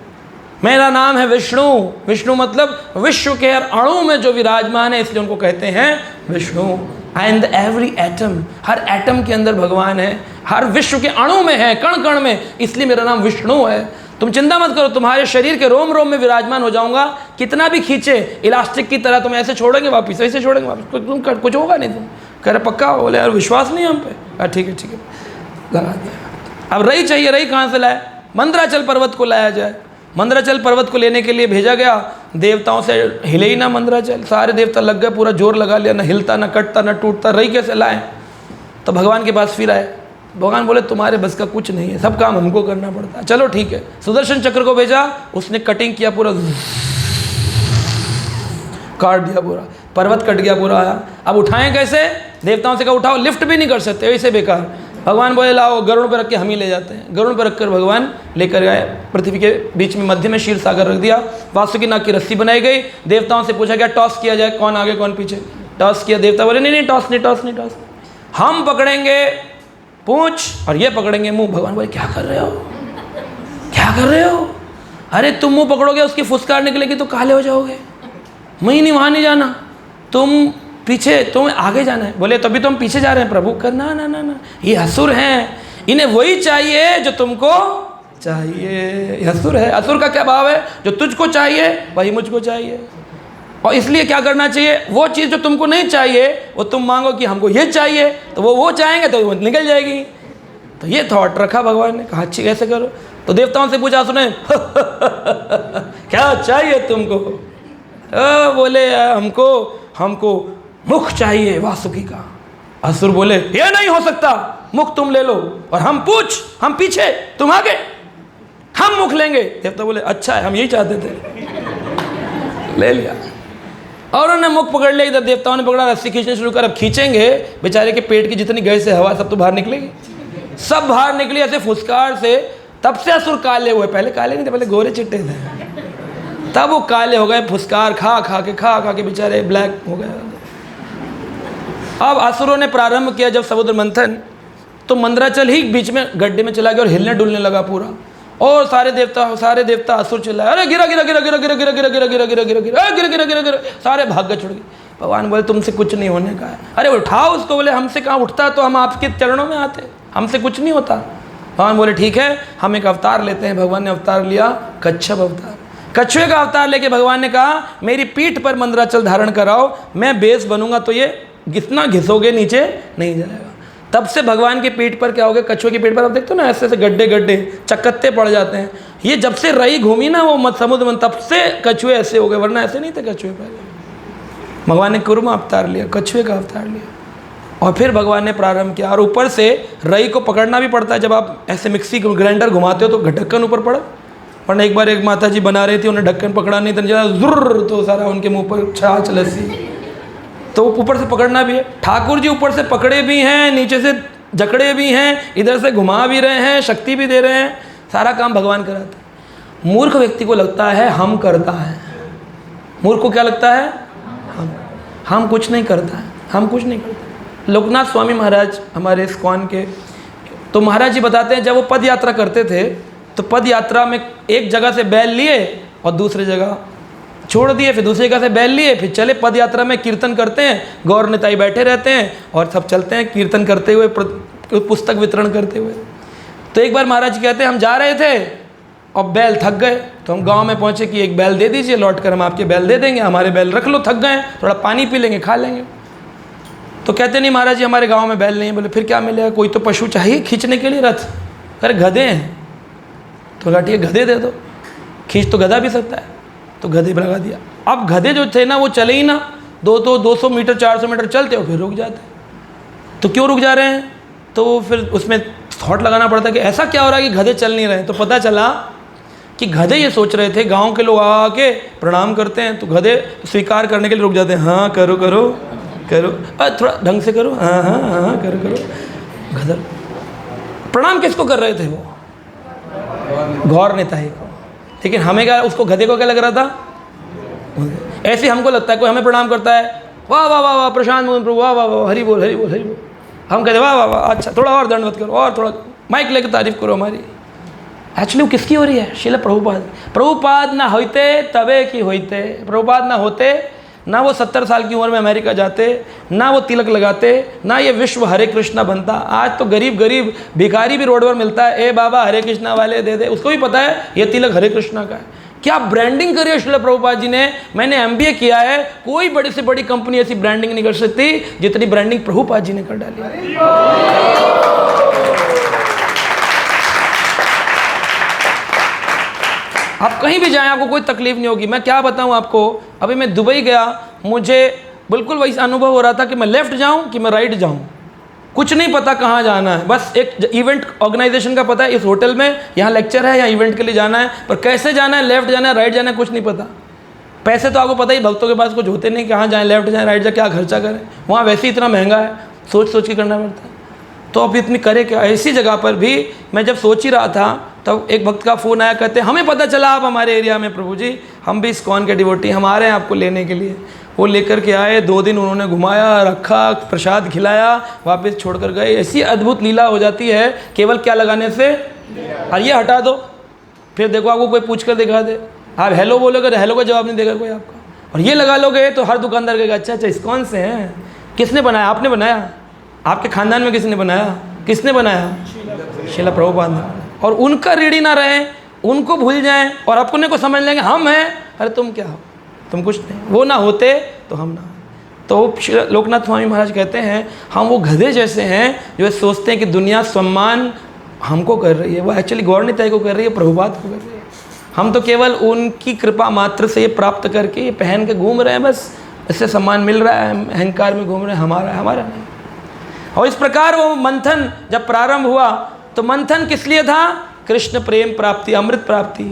मेरा नाम है विष्णु। विष्णु मतलब विश्व के हर अणु में जो विराजमान है, इसलिए उनको कहते हैं Vishnu. And every atom, her atom के अंदर भगवान है, हर विश्व के अणु में है, कण कण में, इसलिए मेरा नाम विष्णु है। तुम चिंता मत करो, तुम्हारे शरीर के रोम रोम में विराजमान हो जाऊंगा। कितना भी खींचे इलास्टिक की तरह, तुम ऐसे छोड़ेंगे वापिस, ऐसे छोड़ेंगे वापिस, तुम कुछ होगा नहीं। तुम कह रहे पक्का? बोले यार विश्वास नहीं है हम पे। ठीक है लगा दिया। अब रई चाहिए, रई कहाँ से लाए? मंदराचल पर्वत को लाया जाए। मंदराचल पर्वत को लेने के लिए भेजा गया। देवताओं से हिले ही ना मंदराचल, सारे देवता लग गए, पूरा जोर लगा लिया, ना हिलता ना कटता ना टूटता, रई कैसे लाए? तो भगवान के पास फिर आए। भगवान बोले तुम्हारे बस का कुछ नहीं है, सब काम हमको करना पड़ता है। चलो ठीक है। सुदर्शन चक्र को भेजा, उसने कटिंग किया, पूरा काट दिया, पूरा पर्वत कट गया पूरा आया। अब उठाएं कैसे? देवताओं से कहा उठाओ, लिफ्ट भी नहीं कर सकते, ऐसे बेकार। भगवान बोले लाओ, गरुड़ पर रख के हम ही ले जाते हैं। गरुड़ पर रखकर भगवान लेकर गए, पृथ्वी के बीच में मध्य में क्षीर सागर रख दिया, वासुकी नाग की रस्सी बनाई गई। देवताओं से पूछा गया टॉस किया जाए, कौन आगे कौन पीछे। टॉस किया, देवता बोले नहीं नहीं टॉस नहीं, टॉस नहीं, टॉस हम पकड़ेंगे पूंछ और ये पकड़ेंगे मुंह। भगवान बोले क्या कर रहे हो, क्या कर रहे हो? अरे तुम मुंह पकड़ोगे उसकी फुसकार निकलेगी तो काले हो जाओगे। मैं नहीं, वहाँ नहीं जाना, तुम पीछे, तुम्हें आगे जाना है। बोले तभी तो हम पीछे जा रहे हैं प्रभु। करना ना ना ना, ये असुर हैं, इन्हें वही चाहिए जो तुमको चाहिए। ये असुर है। असुर का क्या भाव है? जो तुझको चाहिए वही मुझको चाहिए। और इसलिए क्या करना चाहिए, वो चीज़ जो तुमको नहीं चाहिए वो तुम मांगो कि हमको ये चाहिए, तो वो चाहेंगे तो वो निकल जाएगी। तो ये थॉट रखा भगवान ने, कहा अच्छी कैसे करो। तो देवताओं से पूछा सुने क्या चाहिए तुमको? बोले हमको मुख चाहिए वासुकी का। असुर बोले ये नहीं हो सकता, मुख तुम ले लो और हम पूछ, हम पीछे, तुम आगे, हम मुख लेंगे। देवता बोले अच्छा है, हम यही चाहते थे। ले लिया और उन्होंने मुख पकड़ लिया। इधर देवताओं ने पकड़ा, रस्सी खींचने शुरू कर। अब खींचेंगे, बेचारे के पेट की जितनी गैस है, हवा सब तो बाहर निकलेगी, सब बाहर निकली ऐसे फुसकार से। तब से असुर काले हुए, पहले काले नहीं थे, पहले गोरे चिट्टे थे, तब वो काले हो गए। फुसकार खा खा के बेचारे ब्लैक हो गए। अब असुरों ने प्रारंभ किया जब समुद्र मंथन, तो मंदराचल ही बीच में गड्ढे में चला गया और हिलने डुलने लगा पूरा। और सारे देवता असुर चिल्लाए, अरे गिरा गिरा गिरा गिरा गिरा गिरा गिरा गिरा गिरा गिरा गिरा गिरा गिरा गिरा गिरा गिरा, सारे भाग गए, छुड़ गए। भगवान बोले तुमसे कुछ नहीं होने का है। अरे उठाओ उसको। बोले हमसे कहाँ उठता, तो हम आपके चरणों में आते, हमसे कुछ नहीं होता। भगवान बोले ठीक है, हम एक अवतार लेते हैं। भगवान ने अवतार लिया कच्छप अवतार। कछुए का अवतार लेके भगवान ने कहा मेरी पीठ पर मंदराचल धारण कराओ, मैं बेस बनूंगा तो ये जितना घिसोगे नीचे नहीं जाएगा। तब से भगवान की पीठ पर क्या हो गया, कछुए की पीठ पर आप देखते हो ना, ऐसे ऐसे गड्ढे गड्ढे चक्कत्ते पड़ जाते हैं। ये जब से रई घूमी ना वो समुद्र में, तब से कछुए ऐसे हो गए, वरना ऐसे नहीं थे कछुए पहले। भगवान ने कुर्म अवतार लिया, कछुए का अवतार लिया और फिर भगवान ने प्रारंभ किया। और ऊपर से रई को पकड़ना भी पड़ता है, जब आप ऐसे मिक्सी ग्राइंडर घुमाते हो तो ढक्कन ऊपर पड़ा। वरना एक बार एक माता जी बना रही थी, उन्हें ढक्कन पकड़ा नहीं था, जुर्र तो सारा उनके मुँह पर छाछ लस्सी, तो ऊपर से पकड़ना भी है। ठाकुर जी ऊपर से पकड़े भी हैं, नीचे से जकड़े भी हैं, इधर से घुमा भी रहे हैं, शक्ति भी दे रहे हैं, सारा काम भगवान कराते हैं। मूर्ख व्यक्ति को लगता है हम करता है, मूर्ख को क्या लगता है, हम कुछ नहीं करता है, हम कुछ नहीं करते। लोकनाथ स्वामी महाराज हमारे इस्कॉन के, तो महाराज जी बताते हैं जब वो पद यात्रा करते थे तो पद यात्रा में एक जगह से बैल लिए और दूसरी जगह छोड़ दिए, फिर दूसरी जगह से बैल लिए, फिर चले। पद यात्रा में कीर्तन करते हैं, गौर निताई बैठे रहते हैं और सब चलते हैं कीर्तन करते हुए, पुस्तक वितरण करते हुए। तो एक बार महाराज कहते हैं हम जा रहे थे और बैल थक गए, तो हम गांव में पहुंचे कि एक बैल दे दीजिए, लौट कर हम आपके बैल दे देंगे, हमारे बैल रख लो, थक गए, थोड़ा पानी पी लेंगे, खा लेंगे। तो कहते नहीं महाराज जी हमारे गाँव में बैल नहीं है। बोले फिर क्या मिलेगा, कोई तो पशु चाहिए खींचने के लिए रथ। अरे गधे हैं। तो कहा ठीक है गधे दे दो, खींच तो गधा भी सकता है, तो गधे पर लगा दिया। अब गधे जो थे ना वो चले ही ना, 200 मीटर 400 मीटर चलते हो फिर रुक जाते। तो क्यों रुक जा रहे हैं, तो फिर उसमें थॉट लगाना पड़ता है कि ऐसा क्या हो रहा है कि गधे चल नहीं रहे। तो पता चला कि गधे ये सोच रहे थे, गांव के लोग आके प्रणाम करते हैं तो गधे स्वीकार करने के लिए रुक जाते हैं, हाँ करो करो करो, थोड़ा ढंग से करो, हाँ हाँ हाँ करो करो। गधे प्रणाम किसको कर रहे थे, वो गौर निताई को। लेकिन हमें क्या, उसको गधे को क्या लग रहा था, ऐसे हमको लगता है कोई हमें प्रणाम करता है, वाह वाह वाह वाह प्रशांत मोहन प्रभु, वाह वाह वाह हरि बोल हरि बोल हरि बोल। हम कहते वाह वाह वाह अच्छा, थोड़ा और दंडवत करो और थोड़ा माइक लेकर तारीफ करो हमारी। एक्चुअली वो किसकी हो रही है, श्रील प्रभुपाद। प्रभुपाद ना होते तबे की होते, प्रभुपाद ना होते ना वो 70 साल की उम्र में अमेरिका जाते, ना वो तिलक लगाते, ना ये विश्व हरे कृष्णा बनता। आज तो गरीब गरीब भिखारी भी रोड पर मिलता है, ए बाबा हरे कृष्णा वाले दे दे, उसको भी पता है ये तिलक हरे कृष्णा का है। क्या ब्रांडिंग करी है श्रील प्रभुपाद जी ने। मैंने MBA किया है, कोई बड़ी से बड़ी कंपनी ऐसी ब्रांडिंग नहीं कर सकती जितनी ब्रांडिंग प्रभुपाद जी ने कर डाली। आप कहीं भी जाएं आपको कोई तकलीफ नहीं होगी। मैं क्या बताऊं आपको, अभी मैं दुबई गया, मुझे बिल्कुल वही अनुभव हो रहा था कि मैं लेफ़्ट जाऊं कि मैं राइट जाऊं, कुछ नहीं पता कहाँ जाना है। बस एक इवेंट ऑर्गेनाइजेशन का पता है, इस होटल में यहाँ लेक्चर है, यहाँ इवेंट के लिए जाना है, पर कैसे जाना है, लेफ़्ट जाना है राइट जाना है, कुछ नहीं पता। पैसे तो आपको पता ही, भक्तों के पास कुछ होते नहीं, कहाँ जाएँ, लेफ़्ट जाएँ राइट जाए, क्या खर्चा करें, वहाँ वैसे ही इतना महंगा है, सोच सोच के करना पड़ता है। तो अब इतनी करे क्या। ऐसी जगह पर भी मैं जब सोच ही रहा था तब एक भक्त का फ़ोन आया, कहते हमें पता चला आप हमारे एरिया में प्रभु जी, हम भी इस्कॉन के डिवोटी, हम आ रहे हैं आपको लेने के लिए। वो लेकर के आए, 2 दिन उन्होंने घुमाया, रखा, प्रसाद खिलाया, वापस छोड़कर गए। ऐसी अद्भुत लीला हो जाती है केवल क्या लगाने से। और ये हटा दो, फिर देखो आपको कोई पूछ कर दिखा दे, आप हेलो बोलोगे तो हेलो का जवाब नहीं देगा कोई आपका। और ये लगा लोगे तो हर दुकानदार कहेगा अच्छा अच्छा इस्कॉन से हैं। किसने बनाया? आपने बनाया? आपके खानदान में किसने बनाया? किसने बनाया? श्रील प्रभुपाद ने। और उनका रीढ़ी ना रहे, उनको भूल जाएं और अपने को समझ लेंगे हम हैं। अरे तुम क्या हो, तुम कुछ नहीं। वो ना होते तो हम ना। तो लोकनाथ स्वामी महाराज कहते हैं हम वो गधे जैसे हैं जो सोचते हैं कि दुनिया सम्मान हमको कर रही है, वो एक्चुअली गौर निताई को कर रही है, प्रभुपाद को कर रही है। हम तो केवल उनकी कृपा मात्र से ये प्राप्त करके ये पहन के घूम रहे हैं, बस इससे सम्मान मिल रहा है, अहंकार में घूम रहे हैं, हमारा है, हमारा नहीं। और इस प्रकार वो मंथन जब प्रारंभ हुआ तो मंथन किस लिए था? कृष्ण प्रेम प्राप्ति, अमृत प्राप्ति।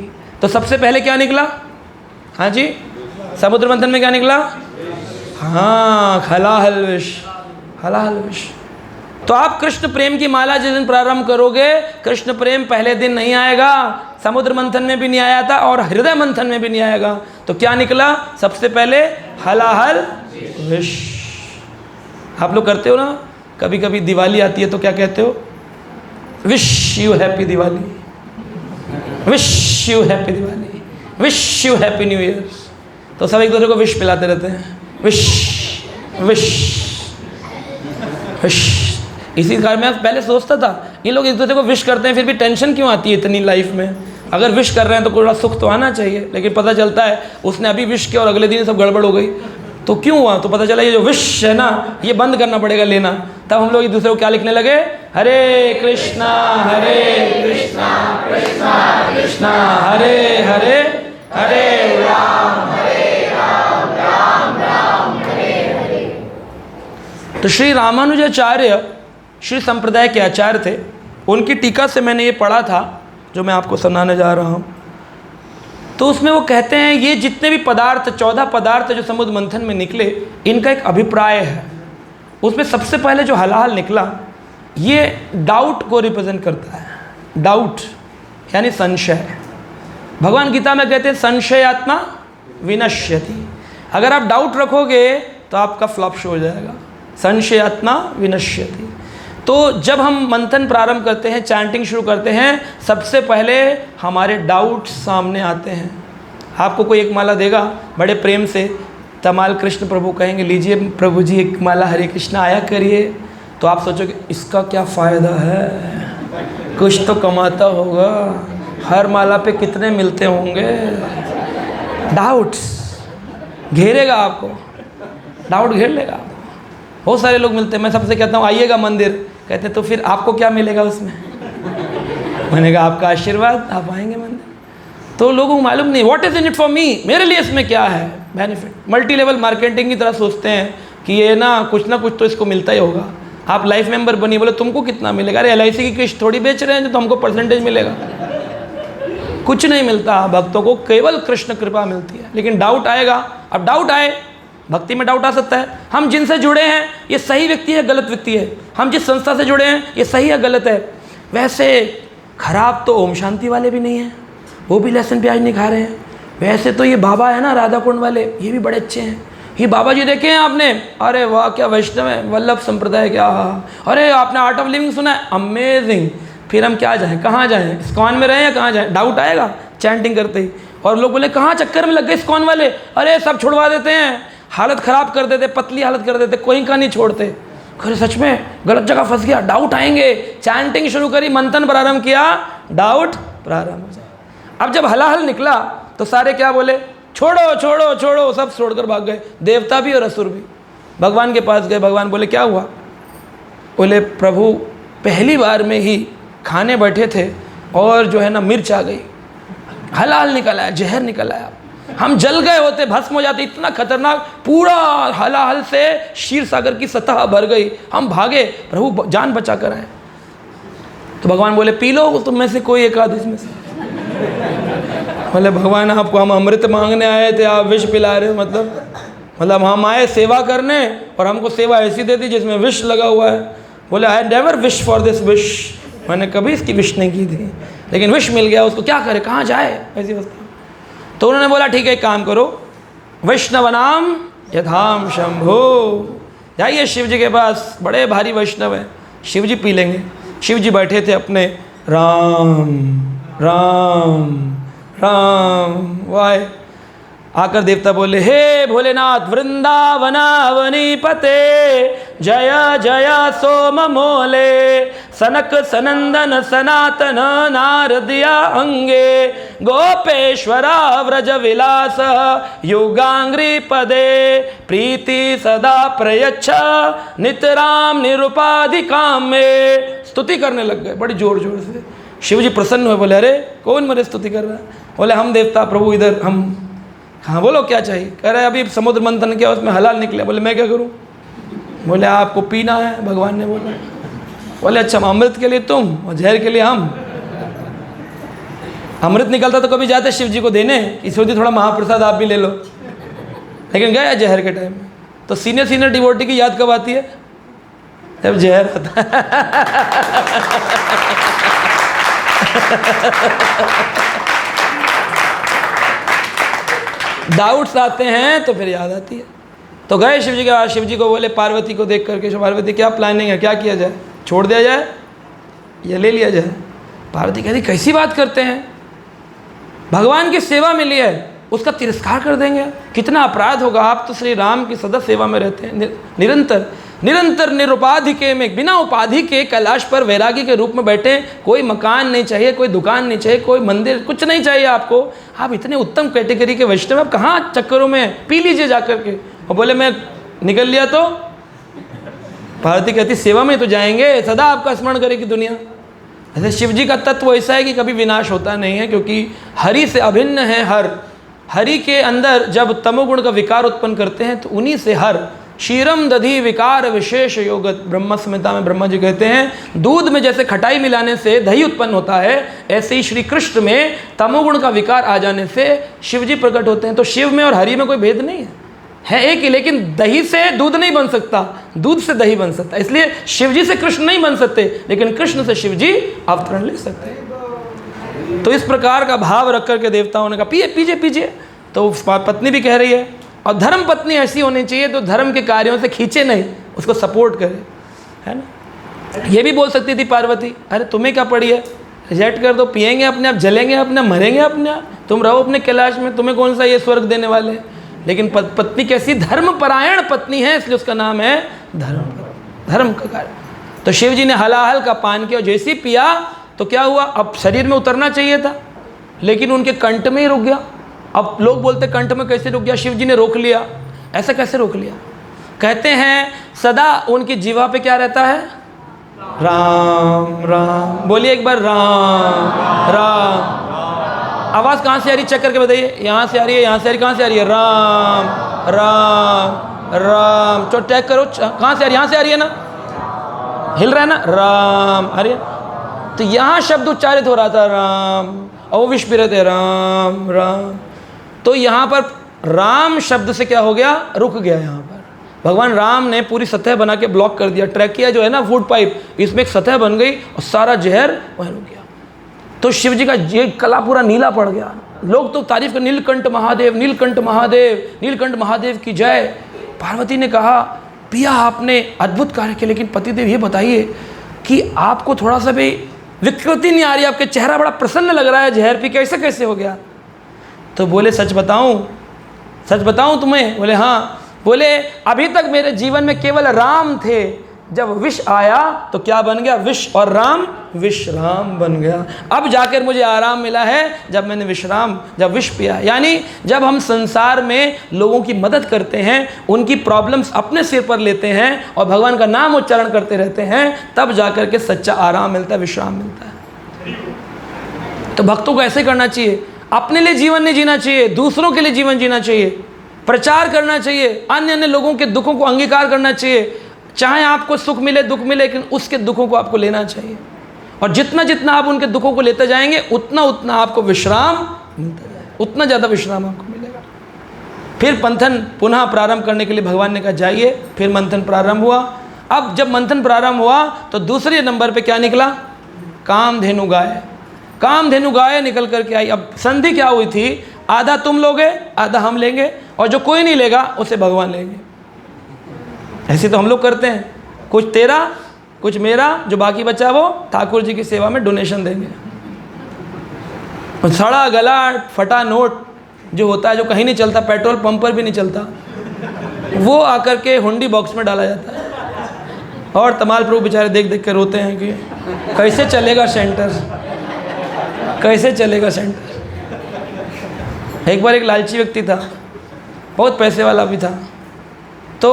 तो सबसे पहले क्या निकला? हाँ जी, समुद्र मंथन में क्या निकला? हाँ, हलाहल विष, हलाहल विष। तो आप कृष्ण प्रेम की माला जिस दिन प्रारंभ करोगे, कृष्ण प्रेम पहले दिन नहीं आएगा, समुद्र मंथन में भी नहीं आया था और हृदय मंथन में भी नहीं आएगा। तो क्या निकला? सबसे पहले हलाहल विष। आप लोग करते हो ना, कभी कभी दिवाली आती है तो क्या कहते हो? Wish you happy Diwali, wish you happy Diwali, wish you happy new year. तो सब एक दूसरे को विश पिलाते रहते हैं, विश विश विश। इसी कारण मैं पहले सोचता था ये लोग एक दूसरे को विश करते हैं, फिर भी टेंशन क्यों आती है इतनी लाइफ में? अगर विश कर रहे हैं तो थोड़ा सुख तो आना चाहिए। लेकिन पता चलता है उसने अभी विश किया और अगले दिन सब गड़बड़ हो गई। तो क्यों हुआ? तो पता चला ये जो विश है ना, ये बंद करना पड़ेगा लेना। तब हम लोग एक दूसरे को क्या लिखने लगे? हरे कृष्णा कृष्णा कृष्णा हरे हरे, हरे राम राम राम हरे हरे। तो श्री रामानुजाचार्य श्री संप्रदाय के आचार्य थे। उनकी टीका से मैंने ये पढ़ा था जो मैं आपको सुनाने जा रहा हूँ। तो उसमें वो कहते हैं ये जितने भी पदार्थ, 14 पदार्थ जो समुद्र मंथन में निकले, इनका एक अभिप्राय है। उसमें सबसे पहले जो हलाहल निकला, ये डाउट को रिप्रेजेंट करता है। डाउट यानी संशय। भगवान गीता में कहते हैं संशयात्मा विनश्यति। अगर आप डाउट रखोगे तो आपका फ्लॉप शो हो जाएगा। संशयात्मा विनश्यति। तो जब हम मंथन प्रारंभ करते हैं, चैंटिंग शुरू करते हैं, सबसे पहले हमारे डाउट सामने आते हैं। आपको कोई एक माला देगा बड़े प्रेम से, तमाल कृष्ण प्रभु कहेंगे लीजिए प्रभु जी एक माला हरे कृष्ण आया करिए। तो आप सोचोगे इसका क्या फ़ायदा है, कुछ तो कमाता होगा, हर माला पे कितने मिलते होंगे। डाउट्स घेरेगा आपको, डाउट घेर लेगा आपको। बहुत सारे लोग मिलते हैं, मैं सबसे कहता हूँ आइएगा मंदिर, कहते तो फिर आपको क्या मिलेगा उसमें? मैंने कहा आपका आशीर्वाद, आप आएंगे मंदिर। तो लोगों को मालूम नहीं what is in it for me, मेरे लिए इसमें क्या है बेनिफिट। मल्टी लेवल मार्केटिंग की तरह सोचते हैं कि ये ना कुछ तो इसको मिलता ही होगा। आप लाइफ मेंबर बनिए, बोले तुमको कितना मिलेगा? अरे LIC की किस्त थोड़ी बेच रहे हैं जो तो हमको परसेंटेज मिलेगा। कुछ नहीं मिलता, भक्तों को केवल कृष्ण कृपा मिलती है। लेकिन डाउट आएगा। अब डाउट आए, भक्ति में डाउट आ सकता है। हम जिनसे जुड़े हैं ये सही व्यक्ति है गलत व्यक्ति है, हम जिस संस्था से जुड़े हैं ये सही है गलत है। वैसे खराब तो ओम शांति वाले भी नहीं हैं, वो भी लहसुन प्याज नहीं खा रहे हैं। वैसे तो ये बाबा है ना राधा कुंड वाले, ये भी बड़े अच्छे हैं। ये बाबा जी देखे हैं आपने? अरे वाह क्या वैष्णव है, वल्लभ संप्रदाय क्या। अरे आपने आर्ट ऑफ लिविंग सुना है? अमेजिंग। फिर हम क्या जाएं, कहाँ जाएं? इस्कॉन में रहें या कहाँ जाएं? डाउट आएगा चैंटिंग करते ही। और लोग बोले कहाँ चक्कर में लग गए इस्कॉन वाले, अरे सब छुड़वा देते हैं, हालत ख़राब कर देते, पतली हालत कर देते, कोई का नहीं छोड़ते। अरे सच में गलत जगह फंस गया, डाउट आएंगे। चैंटिंग शुरू करी, मंथन प्रारंभ किया, डाउट प्रारंभ हो जाए। अब जब हलाहल निकला तो सारे क्या बोले? छोड़ो छोड़ो छोड़ो, सब छोड़कर भाग गए, देवता भी और असुर भी। भगवान के पास गए, भगवान बोले क्या हुआ? बोले प्रभु पहली बार में ही खाने बैठे थे और जो है ना मिर्च आ गई, हलाहल निकल आया, जहर निकल आया। हम जल गए होते, भस्म हो जाते, इतना खतरनाक, पूरा हलाहल से क्षीर सागर की सतह भर गई। हम भागे, प्रभु जान बचा कर आए। तो भगवान बोले पी लो तुम में से कोई एक आध इसमें से। बोले भगवान आपको हम अमृत मांगने आए थे, आप विष पिला रहे हो? मतलब हम आए सेवा करने और हमको सेवा ऐसी दे दी जिसमें विष लगा हुआ है। बोले I never wish for this wish, मैंने कभी इसकी विश नहीं की थी, लेकिन विश मिल गया, उसको क्या करे, कहाँ जाए ऐसी अवस्था। तो उन्होंने बोला ठीक है एक काम करो, वैष्णवनाम यथाम शंभो, जाइए शिव जी के पास, बड़े भारी वैष्णव हैं, शिव जी पी लेंगे। शिव जी बैठे थे अपने, राम राम राम वाय, आकर देवता बोले हे भोलेनाथ वृंदावनावनी पते, जय जय सोम मोले, सनक सनंदन सनातन नारदिया अंगे, गोपेश्वरा व्रज विलास युगांग्री पदे, प्रीति सदा प्रयच्छ नितराम निरुपाधिकाम में। स्तुति करने लग गए बड़ी जोर जोर से। शिव जी प्रसन्न हुए, बोले अरे कौन मेरे स्तुति कर रहा है? बोले हम देवता प्रभु इधर, हम। हाँ बोलो क्या चाहिए? कह रहे अभी समुद्र मंथन किया उसमें हलाल निकले। बोले मैं क्या करूँ? बोले आपको पीना है, भगवान ने बोला। बोले अच्छा अमृत के लिए तुम और जहर के लिए हम। अमृत निकलता तो कभी जाते शिव जी को देने, ईश्वर जी थोड़ा महाप्रसाद आप भी ले लो, लेकिन गया जहर के टाइम में। तो सीनियर सीनियर डिवोटी की याद कब आती है? जब जहर आता है। डाउट्स आते हैं तो फिर याद आती है। तो गए शिव जी के पास, शिव जी को बोले पार्वती को देख करके, पार्वती क्या प्लानिंग है, क्या किया जाए, छोड़ दिया जाए या ले लिया जाए? पार्वती कहती कैसी बात करते हैं, भगवान की सेवा मिली है उसका तिरस्कार कर देंगे, कितना अपराध होगा। आप तो श्री राम की सदा सेवा में रहते हैं, निरंतर निरंतर निरुपाधि के में, बिना उपाधि के कैलाश पर वैरागी के रूप में बैठे, कोई मकान नहीं चाहिए, कोई दुकान नहीं चाहिए, कोई मंदिर, कुछ नहीं चाहिए आपको। आप इतने उत्तम कैटेगरी के वैष्णव, आप कहाँ चक्करों में, पी लीजिए जा करके। और बोले मैं निकल लिया तो? पार्वती कहती सेवा में तो जाएंगे, सदा आपका स्मरण करेगी दुनिया। ऐसे शिव जी का तत्व ऐसा है कि कभी विनाश होता नहीं है, क्योंकि हरि से अभिन्न है हर। हरि के अंदर जब तमोगुण का विकार उत्पन्न करते हैं तो उन्हीं से हर। क्षीरम दधि विकार विशेष योगत, ब्रह्म संहिता में ब्रह्मा जी कहते हैं दूध में जैसे खटाई मिलाने से दही उत्पन्न होता है, ऐसे ही श्री कृष्ण में तमोगुण का विकार आ जाने से शिव जी प्रकट होते हैं। तो शिव में और हरि में कोई भेद नहीं है एक ही, लेकिन दही से दूध नहीं बन सकता, दूध से दही बन सकता है। इसलिए शिव जी से कृष्ण नहीं बन सकते, लेकिन कृष्ण से शिव जी अवतरण ले सकते हैं। तो इस प्रकार का भाव रख करके देवताओं ने कहा पीजिए पीजिए। तो पत्नी भी कह रही है, और धर्म पत्नी ऐसी होनी चाहिए तो धर्म के कार्यों से खींचे नहीं, उसको सपोर्ट करे, है ना। ये भी बोल सकती थी पार्वती, अरे तुम्हें क्या पड़ी है, रिजेक्ट कर दो, पिएंगे अपने आप, जलेंगे अपने आप, मरेंगे अपने आप, तुम रहो अपने कैलाश में, तुम्हें कौन सा ये स्वर्ग देने वाले। लेकिन पत्नी कैसी धर्मपरायण पत्नी है, इसलिए उसका नाम है धर्म का कार्य। तो शिव जी ने हलाहल का पान किया, जैसे ही पिया तो क्या हुआ, अब शरीर में उतरना चाहिए था लेकिन उनके कंठ में ही रुक गया। अब लोग बोलते कंठ में कैसे रुक गया, शिव जी ने रोक लिया। ऐसा कैसे रोक लिया? कहते हैं सदा उनकी जीवा पे क्या रहता है, राम राम। बोलिए एक बार राम राम। आवाज़ कहाँ से आ रही, चेक करके बताइए, यहाँ से आ रही है, यहाँ से आ रही, कहाँ से आ रही है, राम राम राम। तो टैग करो कहाँ से आ रही, यहाँ से आ रही है ना, हिल रहा है ना, राम। अरे तो यहाँ शब्द उच्चारित हो रहा था राम, और विस्फिरत है राम राम। तो यहाँ पर राम शब्द से क्या हो गया, रुक गया। यहाँ पर भगवान राम ने पूरी सतह बना के ब्लॉक कर दिया, ट्रैकिया जो है ना फूड पाइप, इसमें एक सतह बन गई और सारा जहर वहीं रुक गया। तो शिव जी का ये कला पूरा नीला पड़ गया। लोग तो तारीफ कर, नीलकंठ महादेव, नीलकंठ महादेव, नीलकंठ महादेव की जय। पार्वती ने कहा पिया आपने अद्भुत कार्य किया, लेकिन पतिदेव ये बताइए कि आपको थोड़ा सा भी विकृति नहीं आ रही, आपके चेहरा बड़ा प्रसन्न लग रहा है, जहर पी कैसे कैसे हो गया? तो बोले सच बताऊं तुम्हें? बोले हाँ। बोले अभी तक मेरे जीवन में केवल राम थे, जब विष आया तो क्या बन गया, विष और राम, विश्राम बन गया। अब जाकर मुझे आराम मिला है जब मैंने जब विष पिया। यानी जब हम संसार में लोगों की मदद करते हैं, उनकी प्रॉब्लम्स अपने सिर पर लेते हैं और भगवान का नाम उच्चारण करते रहते हैं, तब जाकर के सच्चा आराम मिलता है, विश्राम मिलता है। तो भक्तों को ऐसे करना चाहिए, अपने लिए जीवन नहीं जीना चाहिए, दूसरों के लिए जीवन जीना चाहिए, प्रचार करना चाहिए, अन्य लोगों के दुखों को अंगीकार करना चाहिए। चाहे आपको सुख मिले दुख मिले, लेकिन उसके दुखों को आपको लेना चाहिए। और जितना जितना आप उनके दुखों को लेते जाएंगे, उतना उतना आपको विश्राम मिलता जाएगा, उतना ज़्यादा विश्राम आपको मिलेगा। फिर मंथन पुनः प्रारंभ करने के लिए भगवान ने कहा जाइए। फिर मंथन प्रारंभ हुआ। अब जब मंथन प्रारंभ हुआ तो दूसरे नंबर पे क्या निकला? कामधेनु गाय। कामधेनु गाय निकल करके आई। अब संधि क्या हुई थी? आधा तुम लोगे, आधा हम लेंगे, और जो कोई नहीं लेगा उसे भगवान लेंगे। ऐसे तो हम लोग करते हैं, कुछ तेरा कुछ मेरा, जो बाकी बचा वो ठाकुर जी की सेवा में डोनेशन देंगे। सड़ा गला फटा नोट जो होता है, जो कहीं नहीं चलता, पेट्रोल पंप पर भी नहीं चलता, वो आकर के हुंडी बॉक्स में डाला जाता है। और तमाल प्रभु बेचारे देख देख कर रोते हैं कि कैसे चलेगा सेंटर, कैसे चलेगा सेंटर। एक बार एक लालची व्यक्ति था, बहुत पैसे वाला भी था, तो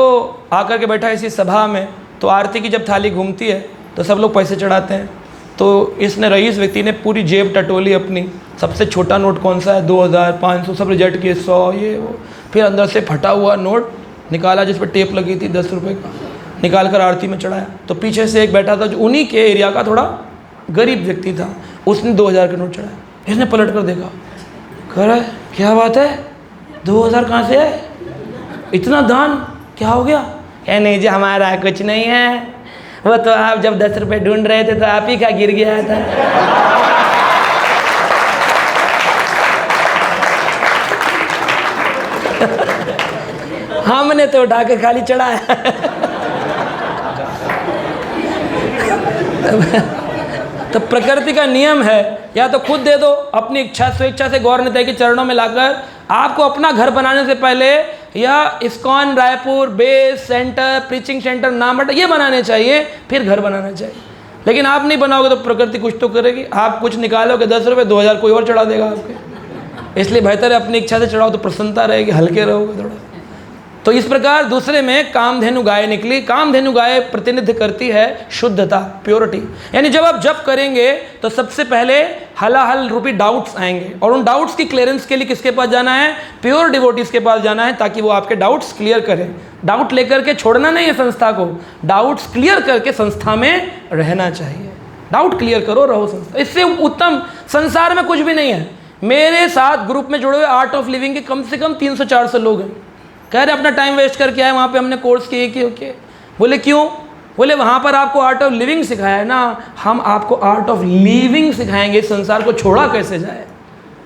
आकर के बैठा इसी सभा में। तो आरती की जब थाली घूमती है तो सब लोग पैसे चढ़ाते हैं। तो इसने रईस व्यक्ति ने पूरी जेब टटोली अपनी, सबसे छोटा नोट कौन सा है, 2000, 500 सब रिजेक्ट किए, 100 ये वो। फिर अंदर से फटा हुआ नोट निकाला जिस पर टेप लगी थी 10 रुपये का, निकाल कर आरती में चढ़ाया। तो पीछे से एक बैठा था जो उन्हीं के एरिया का थोड़ा गरीब व्यक्ति था, उसने 2000 का नोट चढ़ाया। इसने पलट कर देखा, कह रहा है क्या बात है, 2000 कहाँ से है, इतना दान क्या हो गया? कह नहीं जी हमारा कुछ नहीं है, वो तो आप जब 10 रुपये ढूंढ रहे थे तो आप ही का गिर गया था। हमने तो उठा के खाली चढ़ाया। तो प्रकृति का नियम है, या तो खुद दे दो अपनी इच्छा स्वेच्छा से गौर निताई के चरणों में लाकर। आपको अपना घर बनाने से पहले या ISKCON Raipur base centre, preaching centre, नाम ये बनाने चाहिए, फिर घर बनाना चाहिए। लेकिन आप नहीं बनाओगे तो प्रकृति कुछ तो करेगी। आप कुछ निकालोगे 10 रुपये, 2000 कोई और चढ़ा देगा आपके। इसलिए बेहतर है अपनी इच्छा से चढ़ाओ तो प्रसन्नता रहेगी, हल्के रहोगे थोड़ा। तो इस प्रकार दूसरे में कामधेनु गाय निकली। कामधेनु गाय प्रतिनिधि करती है शुद्धता, प्योरिटी। यानी जब आप जप करेंगे तो सबसे पहले हलाहल रूपी डाउट्स आएंगे, और उन डाउट्स की क्लियरेंस के लिए किसके पास जाना है? प्योर डिवोटीज के पास जाना है, ताकि वो आपके डाउट्स क्लियर करें। डाउट लेकर के छोड़ना नहीं है संस्था को, डाउट्स क्लियर करके संस्था में रहना चाहिए। डाउट क्लियर करो, रहो संस्था। इससे उत्तम संसार में कुछ भी नहीं है। मेरे साथ ग्रुप में जुड़े हुए आर्ट ऑफ लिविंग के कम से कम 300-400 लोग हैं। कह रहे अपना टाइम वेस्ट करके आए, वहाँ पे हमने कोर्स किए कि बोले क्यों? बोले वहाँ पर आपको आर्ट ऑफ लिविंग सिखाया है ना, हम आपको आर्ट ऑफ लिविंग सिखाएंगे। इस संसार को छोड़ा कैसे जाए।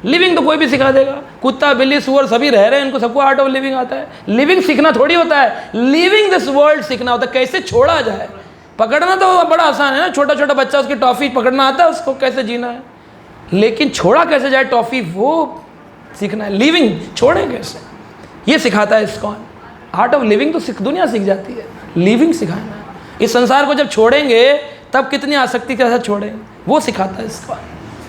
लिविंग तो कोई भी सिखा देगा, कुत्ता बिल्ली सुअर सभी रह रहे हैं, इनको सबको आर्ट ऑफ लिविंग आता है। लिविंग सीखना थोड़ी होता है, लिविंग दिस वर्ल्ड सीखना होता है, कैसे छोड़ा जाए। पकड़ना तो बड़ा आसान है ना, छोटा छोटा बच्चा उसकी टॉफ़ी पकड़ना आता है उसको, कैसे जीना है। लेकिन छोड़ा कैसे जाए टॉफ़ी, वो सीखना है। लिविंग छोड़ें कैसे, ये सिखाता है इस्कॉन। आर्ट ऑफ लिविंग तो दुनिया सीख जाती है, लिविंग सिखाना है। इस संसार को जब छोड़ेंगे तब कितनी आसक्ति के साथ छोड़ेंगे, वो सिखाता है इस्कॉन।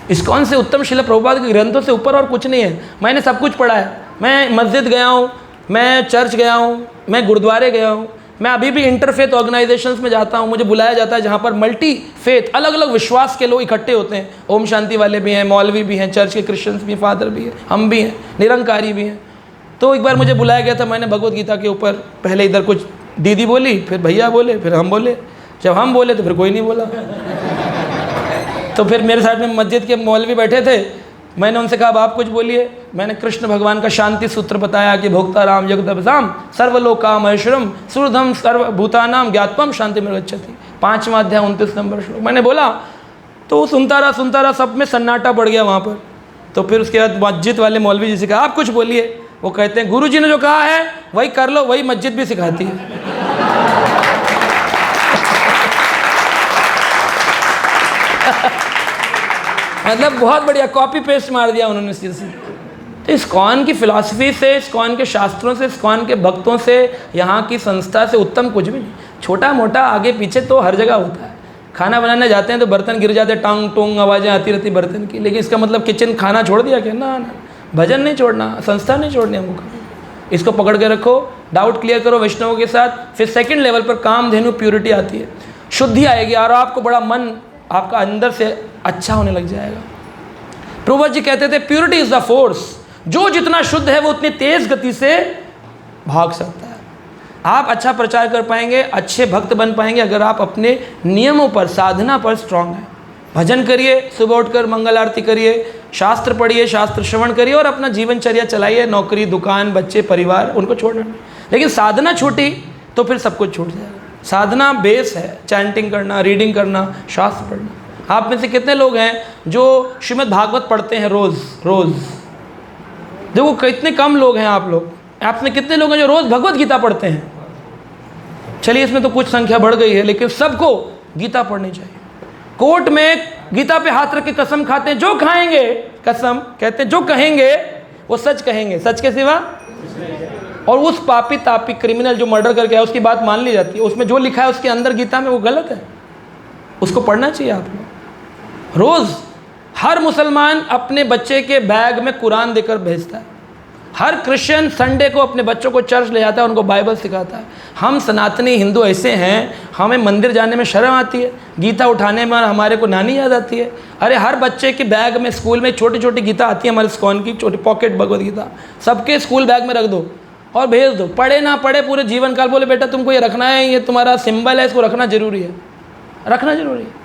इस्कॉन से उत्तम शिला प्रभुपाद के ग्रंथों से ऊपर और कुछ नहीं है। मैंने सब कुछ पढ़ा है, मैं मस्जिद गया हूँ, मैं चर्च गया हूँ, मैं गुरुद्वारे गया हूँ, मैं अभी भी इंटरफेथ ऑर्गेनाइजेशंस में जाता हूँ। मुझे बुलाया जाता है जहाँ पर मल्टी फेथ, अलग अलग विश्वास के लोग इकट्ठे होते हैं। ओम शांति वाले भी हैं, मौलवी भी हैं, चर्च के क्रिश्चियंस भी, फादर भी हैं, हम भी हैं, निरंकारी भी हैं। तो एक बार मुझे बुलाया गया था, मैंने भगवत गीता के ऊपर पहले इधर कुछ दीदी बोली, फिर भैया बोले, फिर हम बोले। जब हम बोले तो फिर कोई नहीं बोला। तो फिर मेरे साथ में मस्जिद के मौलवी बैठे थे, मैंने उनसे कहा आप कुछ बोलिए। मैंने कृष्ण भगवान का शांति सूत्र बताया कि भोक्ता राम जगदभसाम सर्वलोकाम ऐश्वरम सुरधम सर्वभूतानाम ज्ञातपम शांति में गच्छति। 5वां अध्याय 29 नंबर श्लोक मैंने बोला। तो सुनता रहा, सब में सन्नाटा पड़ गया वहाँ पर। तो फिर उसके बाद मस्जिद वाले मौलवी जी से कहा आप कुछ बोलिए। वो कहते हैं गुरु जी ने जो कहा है वही कर लो, वही मस्जिद भी सिखाती है। मतलब बहुत बढ़िया कॉपी पेस्ट मार दिया उन्होंने सीधे। तो इस्कॉन की फिलॉसफी से, इस्कॉन के शास्त्रों से, इस्कॉन के भक्तों से, यहाँ की संस्था से उत्तम कुछ भी नहीं। छोटा मोटा आगे पीछे तो हर जगह होता है। खाना बनाने जाते हैं तो बर्तन गिर जाते हैं, टांग टोंग आवाज़ें आती रहती बर्तन की। लेकिन इसका मतलब किचन खाना छोड़ दिया क्या? ना, भजन नहीं छोड़ना, संस्था नहीं छोड़नी हमको। इसको पकड़ के रखो, डाउट क्लियर करो वैष्णवों के साथ। फिर सेकंड लेवल पर कामधेनु प्योरिटी आती है, शुद्धि आएगी और आपको बड़ा मन आपका अंदर से अच्छा होने लग जाएगा। प्रभुपाद जी कहते थे प्योरिटी इज द फोर्स। जो जितना शुद्ध है वो उतनी तेज गति से भाग सकता है। आप अच्छा प्रचार कर पाएंगे, अच्छे भक्त बन पाएंगे अगर आप अपने नियमों पर, साधना पर स्ट्रांग हैं। भजन करिए, सुबह उठकर मंगल आरती करिए, शास्त्र पढ़िए, शास्त्र श्रवण करिए और अपना जीवनचर्या चलाइए। नौकरी, दुकान, बच्चे, परिवार, उनको छोड़ना नहीं। लेकिन साधना छूटी तो फिर सब कुछ छूट जाएगा। साधना बेस है, चैंटिंग करना, रीडिंग करना, शास्त्र पढ़ना। आप में से कितने लोग हैं जो श्रीमद् भागवत पढ़ते हैं रोज़? देखो कितने कम लोग हैं आप लोग। आप में कितने लोग हैं जो रोज़ भगवत गीता पढ़ते हैं? चलिए इसमें तो कुछ संख्या बढ़ गई है, लेकिन सबको गीता पढ़नी चाहिए। कोर्ट में गीता पे हाथ रख के कसम खाते हैं, जो खाएंगे कसम कहते हैं जो कहेंगे वो सच कहेंगे, सच के सिवा। और उस पापी तापी क्रिमिनल जो मर्डर करके आया उसकी बात मान ली जाती है। उसमें जो लिखा है उसके अंदर गीता में वो गलत है, उसको पढ़ना चाहिए आप लोग रोज़। हर मुसलमान अपने बच्चे के बैग में कुरान देकर भेजता है। हर क्रिश्चियन संडे को अपने बच्चों को चर्च ले जाता है, उनको बाइबल सिखाता है। हम सनातनी हिंदू ऐसे हैं, हमें मंदिर जाने में शर्म आती है, गीता उठाने में हमारे को नानी याद आती है। अरे हर बच्चे के बैग में स्कूल में छोटी छोटी गीता आती है, हमारे इस्कॉन की छोटी पॉकेट भगवद गीता, सबके स्कूल बैग में रख दो और भेज दो। पढ़े ना पढ़े पूरे जीवन काल बोले बेटा तुमको ये रखना है, ये तुम्हारा सिंबल है, इसको रखना जरूरी है, रखना जरूरी है।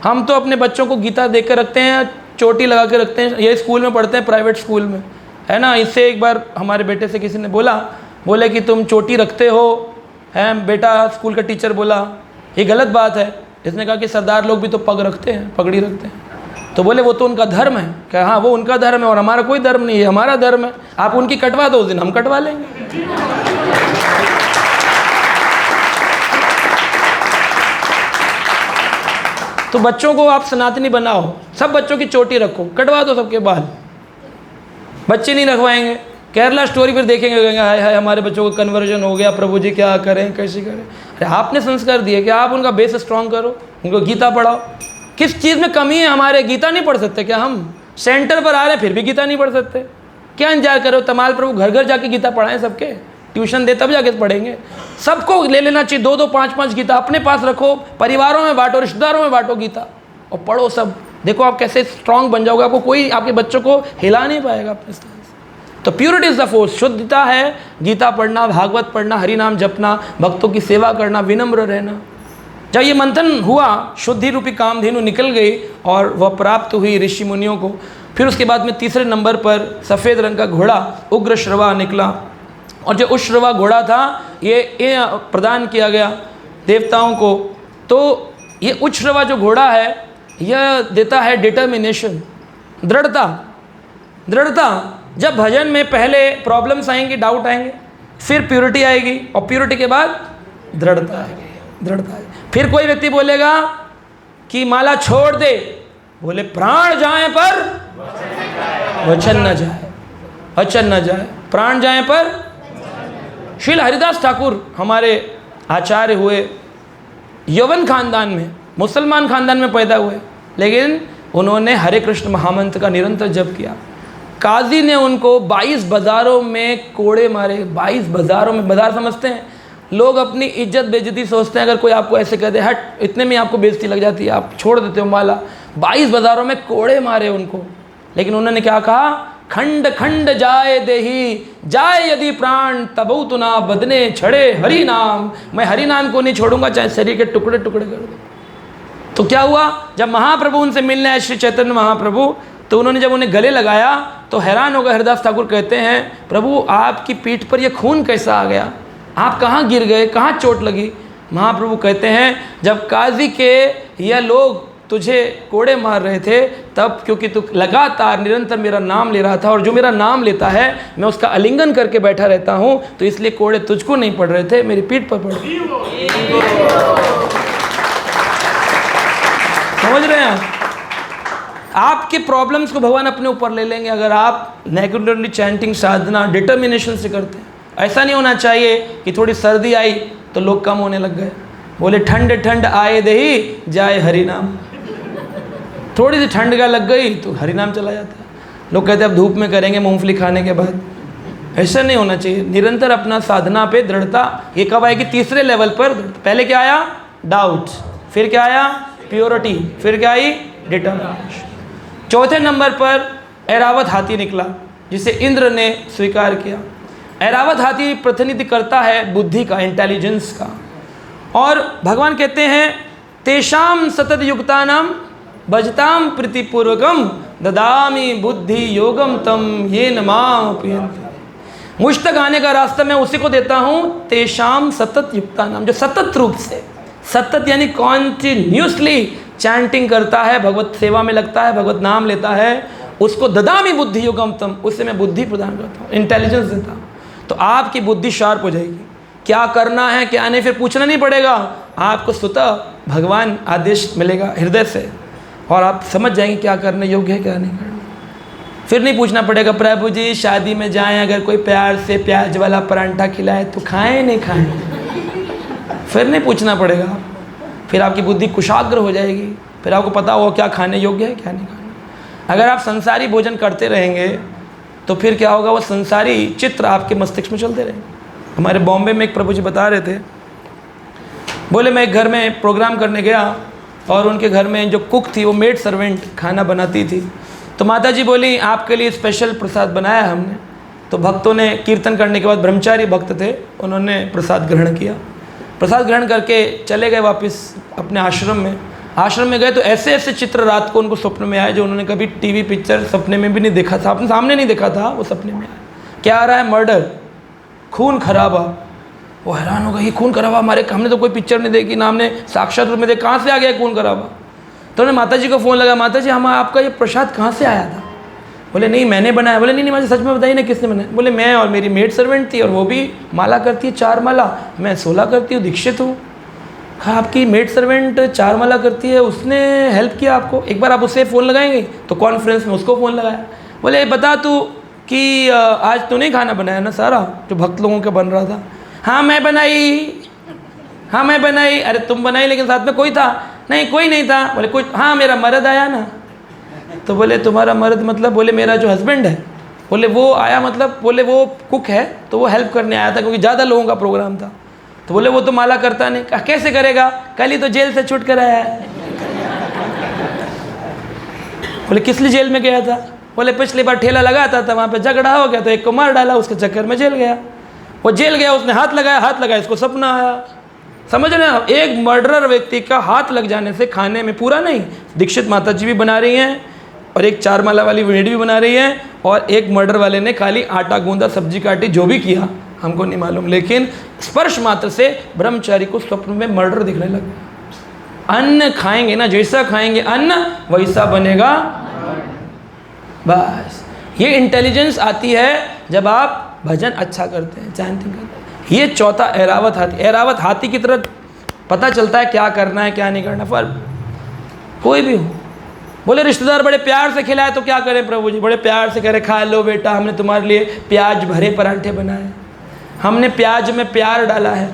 हम तो अपने बच्चों को गीता देख कर रखते हैं, चोटी लगा के रखते हैं। ये स्कूल में पढ़ते हैं, प्राइवेट स्कूल में है ना। इससे एक बार हमारे बेटे से किसी ने बोले कि तुम चोटी रखते हो, हैं बेटा? स्कूल का टीचर बोला ये गलत बात है। इसने कहा कि सरदार लोग भी तो पग रखते हैं, पगड़ी रखते हैं। तो बोले वो तो उनका धर्म है। क्या? हाँ वो उनका धर्म है और हमारा कोई धर्म नहीं है, हमारा धर्म है। आप उनकी कटवा दो, उस दिन हम कटवा लेंगे। तो बच्चों को आप सनातनी बनाओ, सब बच्चों की चोटी रखो, कटवा दो सबके बाल। बच्चे नहीं रखवाएंगे, केरला स्टोरी फिर देखेंगे, कहेंगे हाय हाय हमारे बच्चों को कन्वर्जन हो गया, प्रभु जी क्या करें, कैसे करें। अरे आपने संस्कार दिए कि आप उनका बेस स्ट्रॉन्ग करो, उनको गीता पढ़ाओ। किस चीज़ में कमी है हमारे? गीता नहीं पढ़ सकते क्या? हम सेंटर पर आ रहे हैं फिर भी गीता नहीं पढ़ सकते? क्या इंतजार करो? तमाल प्रभु घर घर जाके गीता पढ़ाएं सबके, ट्यूशन दे तब जाके पढ़ेंगे। सबको ले लेना चाहिए 2-2 5-5 गीता, अपने पास रखो, परिवारों में बांटो, रिश्तेदारों में बांटो गीता और पढ़ो सब। देखो आप कैसे स्ट्रांग बन जाओगे, आपको कोई आपके बच्चों को हिला नहीं पाएगा अपने स्थान से। तो प्योरिटी इज द फोर्स, शुद्धता है गीता पढ़ना, भागवत पढ़ना, हरि नाम जपना, भक्तों की सेवा करना, विनम्र रहना। जब ये मंथन हुआ, शुद्धि रूपी कामधेनु निकल गई और वह प्राप्त हुई ऋषि मुनियों को। फिर उसके बाद में तीसरे नंबर पर सफ़ेद रंग का घोड़ा उग्र श्रवा निकला। और जो उश्रवा घोड़ा था ये प्रदान किया गया देवताओं को। तो ये उश्रवा जो घोड़ा है यह देता है डिटर्मिनेशन, दृढ़ता। जब भजन में पहले प्रॉब्लम्स आएंगी, डाउट आएंगे, फिर प्योरिटी आएगी और प्योरिटी के बाद दृढ़ता आएगी। फिर कोई व्यक्ति बोलेगा कि माला छोड़ दे, बोले प्राण जाए पर वचन न जाए, प्राण जाए पर। श्रील हरिदास ठाकुर हमारे आचार्य हुए, यवन खानदान में, मुसलमान खानदान में पैदा हुए, लेकिन उन्होंने हरे कृष्ण महामंत्र का निरंतर जप किया। काजी ने उनको 22 बाज़ारों में कोड़े मारे। 22 बाज़ारों में, बाज़ार समझते हैं लोग, अपनी इज्जत बेइज्जती सोचते हैं। अगर कोई आपको ऐसे कह दे हट, इतने में आपको बेइज्जती लग जाती है, आप छोड़ देते हो माला। 22 बाज़ारों में कोड़े मारे उनको। लेकिन उन्होंने क्या कहा? खंड खंड जाए देही, जाए यदि प्राण तबऊ तो ना बदने छड़े हरि नाम। मैं हरि नाम को नहीं छोड़ूंगा, चाहे शरीर के टुकड़े टुकड़े कर दो। तो क्या हुआ? जब महाप्रभु उनसे मिलने आए, श्री चैतन्य महाप्रभु, तो उन्होंने जब उन्हें गले लगाया तो हैरान हो गए। हरिदास ठाकुर कहते हैं प्रभु आपकी पीठ पर यह खून कैसा आ गया, आप कहाँ गिर गए, कहाँ चोट लगी? महाप्रभु कहते हैं जब काजी के यह लोग तुझे कोड़े मार रहे थे तब, क्योंकि तू लगातार निरंतर मेरा नाम ले रहा था, और जो मेरा नाम लेता है मैं उसका आलिंगन करके बैठा रहता हूँ, तो इसलिए कोड़े तुझको नहीं पड़ रहे थे, मेरी पीठ पर पड़ रहे। समझ रहे हैं? आपके प्रॉब्लम्स को भगवान अपने ऊपर ले लेंगे अगर आप नेगेटिवली चैंटिंग साधना डिटर्मिनेशन से करते हैं। ऐसा नहीं होना चाहिए कि थोड़ी सर्दी आई तो लोग कम होने लग गए, बोले ठंड ठंड आए दही जाए हरि नाम। थोड़ी सी ठंड का लग गई तो हरि नाम चला जाता है। लोग कहते हैं अब धूप में करेंगे मूंगफली खाने के बाद। ऐसा नहीं होना चाहिए। निरंतर अपना साधना पे दृढ़ता। ये कब आएगी? तीसरे लेवल पर। पहले क्या आया? डाउट, फिर क्या आया? प्योरिटी, फिर क्या आई? डिटर्मिनेशन। चौथे नंबर पर ऐरावत हाथी निकला, जिसे इंद्र ने स्वीकार किया। ऐरावत हाथी प्रतिनिधि करता है बुद्धि का, इंटेलिजेंस का। और भगवान कहते हैं तेषाम सतत युक्तानाम भजताम प्रीतिपूर्वकम ददामि बुद्धि योगम तम ये नमा उपयन्ति। मुझ तक आने का रास्ता मैं उसी को देता हूँ, तेषाम सतत युक्ता नाम, जो सतत रूप से, सतत यानी कॉन्टिन्यूसली चैंटिंग करता है, भगवत सेवा में लगता है, भगवत नाम लेता है, उसको ददामी बुद्धि युगम तम, उससे मैं बुद्धि प्रदान करता हूँ, इंटेलिजेंस देता हूँ। तो आपकी बुद्धि शार्प हो जाएगी, क्या करना है क्या नहीं फिर पूछना नहीं पड़ेगा, आपको स्वतः भगवान आदेश मिलेगा हृदय से, और आप समझ जाएंगे क्या करने योग्य है क्या नहीं करना। फिर नहीं पूछना पड़ेगा प्रभु जी शादी में जाएं, अगर कोई प्यार से प्याज वाला परांठा खिलाए तो खाएं नहीं खाएं, फिर नहीं पूछना पड़ेगा। फिर आपकी बुद्धि कुशाग्र हो जाएगी, फिर आपको पता होगा क्या खाने योग्य है क्या नहीं खाना। अगर आप संसारी भोजन करते रहेंगे तो फिर क्या होगा, वो संसारी चित्र आपके मस्तिष्क में चलते रहेंगे। हमारे बॉम्बे में एक प्रभु जी बता रहे थे, बोले मैं एक घर में प्रोग्राम करने गया और उनके घर में जो कुक थी वो मेड सर्वेंट खाना बनाती थी। तो माता जी बोली आपके लिए स्पेशल प्रसाद बनाया हमने। तो भक्तों ने कीर्तन करने के बाद, ब्रह्मचारी भक्त थे, उन्होंने प्रसाद ग्रहण किया। प्रसाद ग्रहण करके चले गए वापस अपने आश्रम में। आश्रम में गए तो ऐसे ऐसे चित्र रात को उनको स्वप्न में आए जो उन्होंने कभी टीवी पिक्चर सपने में भी नहीं देखा था, अपने सामने नहीं देखा था, वो सपने में आया। क्या आ रहा है, मर्डर, खून खराबा। वो हैरान हो गई, ये खून खराबा हमारे, हमने तो कोई पिक्चर नहीं देखी ना हमने साक्षात रूप में देखा, कहाँ से आ गया खून खराबा। तो उन्होंने माता जी को फ़ोन लगा, माता जी हम आपका ये प्रसाद कहाँ से आया था। बोले नहीं मैंने बनाया। बोले नहीं माता सच में बताइए ना किसने बनाया। बोले मैं और मेरी मेड सर्वेंट थी, और वो भी माला करती है 4 माला, मैं 16 करती हूँ, दीक्षित हूँ। हाँ आपकी मेड सर्वेंट 4 माला करती है, उसने हेल्प किया आपको, एक बार आप उससे फ़ोन लगाएंगे। तो कॉन्फ्रेंस में उसको फ़ोन लगाया, बोले बता तू कि आज तूने खाना बनाया ना सारा जो भक्त लोगों का बन रहा था। हाँ मैं बनाई, हाँ मैं बनाई। अरे तुम बनाई लेकिन साथ में कोई था? नहीं कोई नहीं था। बोले कोई, हाँ मेरा मर्द आया ना। तो बोले तुम्हारा मर्द मतलब? बोले मेरा जो हस्बैंड है। बोले वो आया मतलब? बोले वो कुक है तो वो हेल्प करने आया था क्योंकि ज़्यादा लोगों का प्रोग्राम था। तो बोले वो तो माला करता नहीं। कहा कैसे करेगा, कल ही तो जेल से छूट कर आया है। बोले किस लिए जेल में गया था? बोले पिछली बार ठेला लगाता था, वहाँ पे झगड़ा हो गया तो एक को मार डाला, उसके चक्कर में जेल गया। वो जेल गया, उसने हाथ लगाया, इसको सपना आया। समझ रहे हैं, एक मर्डरर व्यक्ति का हाथ लग जाने से खाने में पूरा नहीं, दीक्षित माता जी भी बना रही हैं और एक 4 माला वाली लेडी भी बना रही है, और एक मर्डर वाले ने खाली आटा गूंदा, सब्जी काटी, जो भी किया हमको नहीं मालूम, लेकिन स्पर्श मात्र से ब्रह्मचारी को स्वप्न में मर्डर दिखने लगा। अन्न खाएंगे ना, जैसा खाएंगे अन्न वैसा बनेगा। बस ये इंटेलिजेंस आती है जब आप भजन अच्छा करते हैं, चैंटिंग करते हैं। ये चौथा ऐरावत हाथी। ऐरावत हाथी की तरह पता चलता है क्या करना है क्या नहीं करना। पर कोई भी हो, बोले रिश्तेदार बड़े प्यार से खिलाए तो क्या करें प्रभु जी, बड़े प्यार से कह रहे खा लो बेटा, हमने तुम्हारे लिए प्याज भरे पराठे बनाए, हमने प्याज में प्यार डाला है,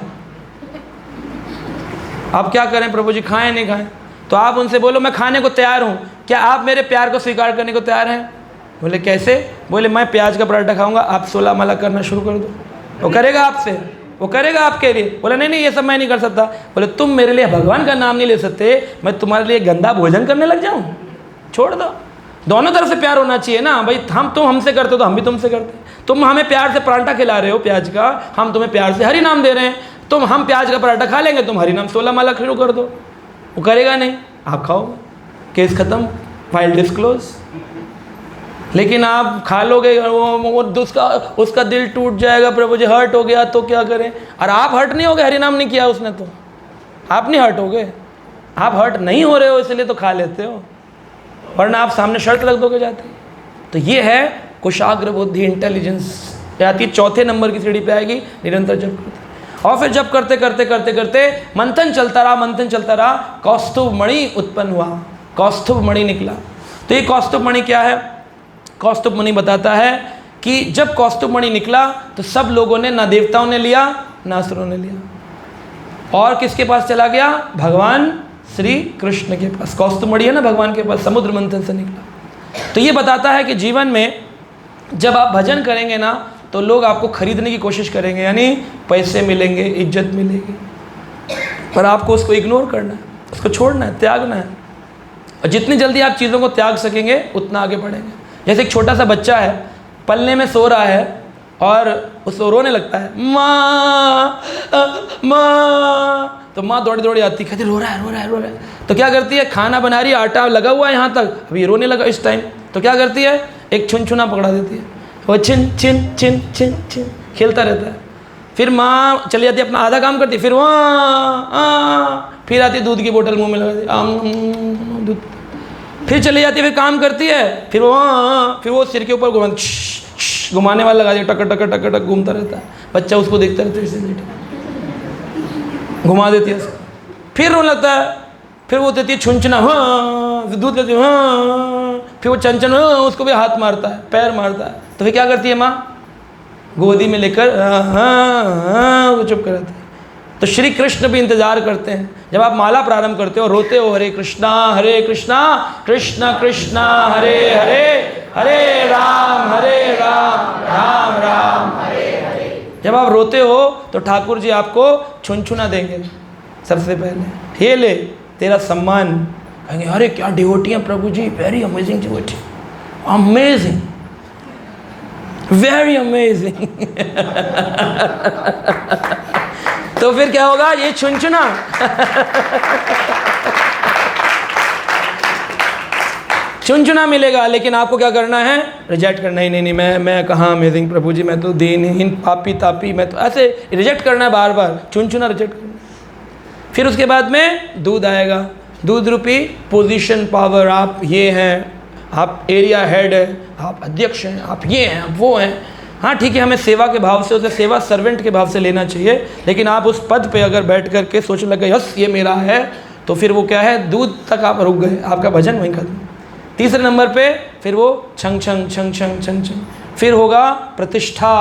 अब क्या करें प्रभु जी, खाएं नहीं खाएं? तो आप उनसे बोलो मैं खाने को तैयार हूँ, क्या आप मेरे प्यार को स्वीकार करने को तैयार हैं? बोले कैसे? बोले मैं प्याज का पराठा खाऊंगा, आप 16 माला करना शुरू कर दो। वो करेगा आपसे, वो करेगा आपके लिए। बोले नहीं नहीं ये सब मैं नहीं कर सकता। बोले तुम मेरे लिए भगवान का नाम नहीं ले सकते, मैं तुम्हारे लिए गंदा भोजन करने लग जाऊँ? छोड़ दो। दोनों तरफ से प्यार होना चाहिए ना भाई, तुम हमसे करते हो तो हम भी तुमसे करते। तुम हमें प्यार से पराठा खिला रहे हो प्याज का, हम तुम्हें प्यार से हरि नाम दे रहे हैं। तुम हम प्याज का पराठा खा लेंगे, तुम हरि नाम 16 माला शुरू कर दो। वो करेगा नहीं, आप खाओ, केस खत्म, फाइल डिस्क्लोज। लेकिन आप खा लोगे, वो उसका दिल टूट जाएगा, प्रभु जी हर्ट हो गया तो क्या करें? और आप हर्ट नहीं हो गए, हरि नाम नहीं किया उसने तो आप नहीं हर्ट हो गए। आप हर्ट नहीं हो रहे हो इसलिए तो खा लेते हो, वरना आप सामने शर्त रख दोगे जाते। तो ये है कुशाग्र बुद्धि, इंटेलिजेंस आती है। चौथे नंबर की सीढ़ी पे आएगी, निरंतर जप करते। और फिर जप करते करते करते करते मंथन चलता रहा, मंथन चलता रहा, कौस्तुभ मणि उत्पन्न हुआ, कौस्तुभ मणि निकला। तो ये कौस्तुभ मणि क्या है? कौस्तुभ मणि बताता है कि जब कौस्तुभ मणि निकला तो सब लोगों ने, ना देवताओं ने लिया ना असुरों ने लिया, और किसके पास चला गया? भगवान श्री कृष्ण के पास। कौस्तुभ मणि है ना भगवान के पास, समुद्र मंथन से निकला। तो ये बताता है कि जीवन में जब आप भजन करेंगे ना तो लोग आपको खरीदने की कोशिश करेंगे, यानी पैसे मिलेंगे, इज्जत मिलेगी, पर आपको उसको इग्नोर करना है, उसको छोड़ना है, त्यागना है। और जितनी जल्दी आप चीज़ों को त्याग सकेंगे उतना आगे बढ़ेंगे। जैसे एक छोटा सा बच्चा है, पलने में सो रहा है और उसको रोने लगता है, माँ माँ, तो माँ दौड़ी दौड़ी आती, कहती रो रहा है रो रहा है रो रहा है। तो क्या करती है? खाना बना रही है, आटा लगा हुआ है यहाँ तक, अभी रोने लगा इस टाइम, तो क्या करती है? एक छुनछुना पकड़ा देती है, वो छिन छिन छिन छिन छिन खेलता रहता है। फिर माँ चली जाती है, अपना आधा काम करती, फिर वहाँ फिर आती है, दूध की बोतल मुँह में लगाती, दूध, फिर चली जाती है, फिर काम करती है, फिर वहाँ फिर वो सिर के ऊपर घुमाने वाला लगा दिया, टक टक टक टक घूमता रहता है। बच्चा उसको देखता रहता है, इसे घुमा देती है उसको, फिर रोने लगता है, फिर वो देती है छुंचना, हाँ, दूध देती है, हाँ, फिर वो चंचन, हाँ, उसको भी हाथ मारता है, पैर मारता है। तो फिर क्या करती है माँ? गोदी में लेकर हाँ वो चुप कराती है। तो श्री कृष्ण भी इंतजार करते हैं। जब आप माला प्रारंभ करते हो, रोते हो हरे कृष्णा कृष्ण कृष्णा हरे हरे, हरे राम राम राम हरे हरे। जब आप रोते हो तो ठाकुर जी आपको छुनछुना देंगे। सबसे पहले ये ले तेरा सम्मान, कहेंगे अरे क्या डिवोटी हैं प्रभु जी, very amazing devotee, amazing, very amazing. तो फिर क्या होगा? ये छुनछुना छुनछुना मिलेगा, लेकिन आपको क्या करना है? रिजेक्ट करना। नहीं, मैं कहाँ अमेजिंग प्रभु जी, मैं तो दीनहीन पापी तापी, मैं तो ऐसे रिजेक्ट करना है, बार बार छुनछुना रिजेक्ट करना। फिर उसके बाद में दूध आएगा, दूध रूपी पोजीशन पावर। आप ये हैं, आप एरिया हेड है, आप अध्यक्ष हैं, आप ये हैं, आप वो हैं। हाँ ठीक है, हमें सेवा के भाव से, उसे सेवा सर्वेंट के भाव से लेना चाहिए, लेकिन आप उस पद पे अगर बैठ कर के सोचने लगे यस ये मेरा है, तो फिर वो क्या है? दूध तक आप रुक गए, आपका भजन वहीं खत्म। तीसरे नंबर पे फिर वो छंग छंग छंग छंग छंग छंग, फिर होगा प्रतिष्ठा,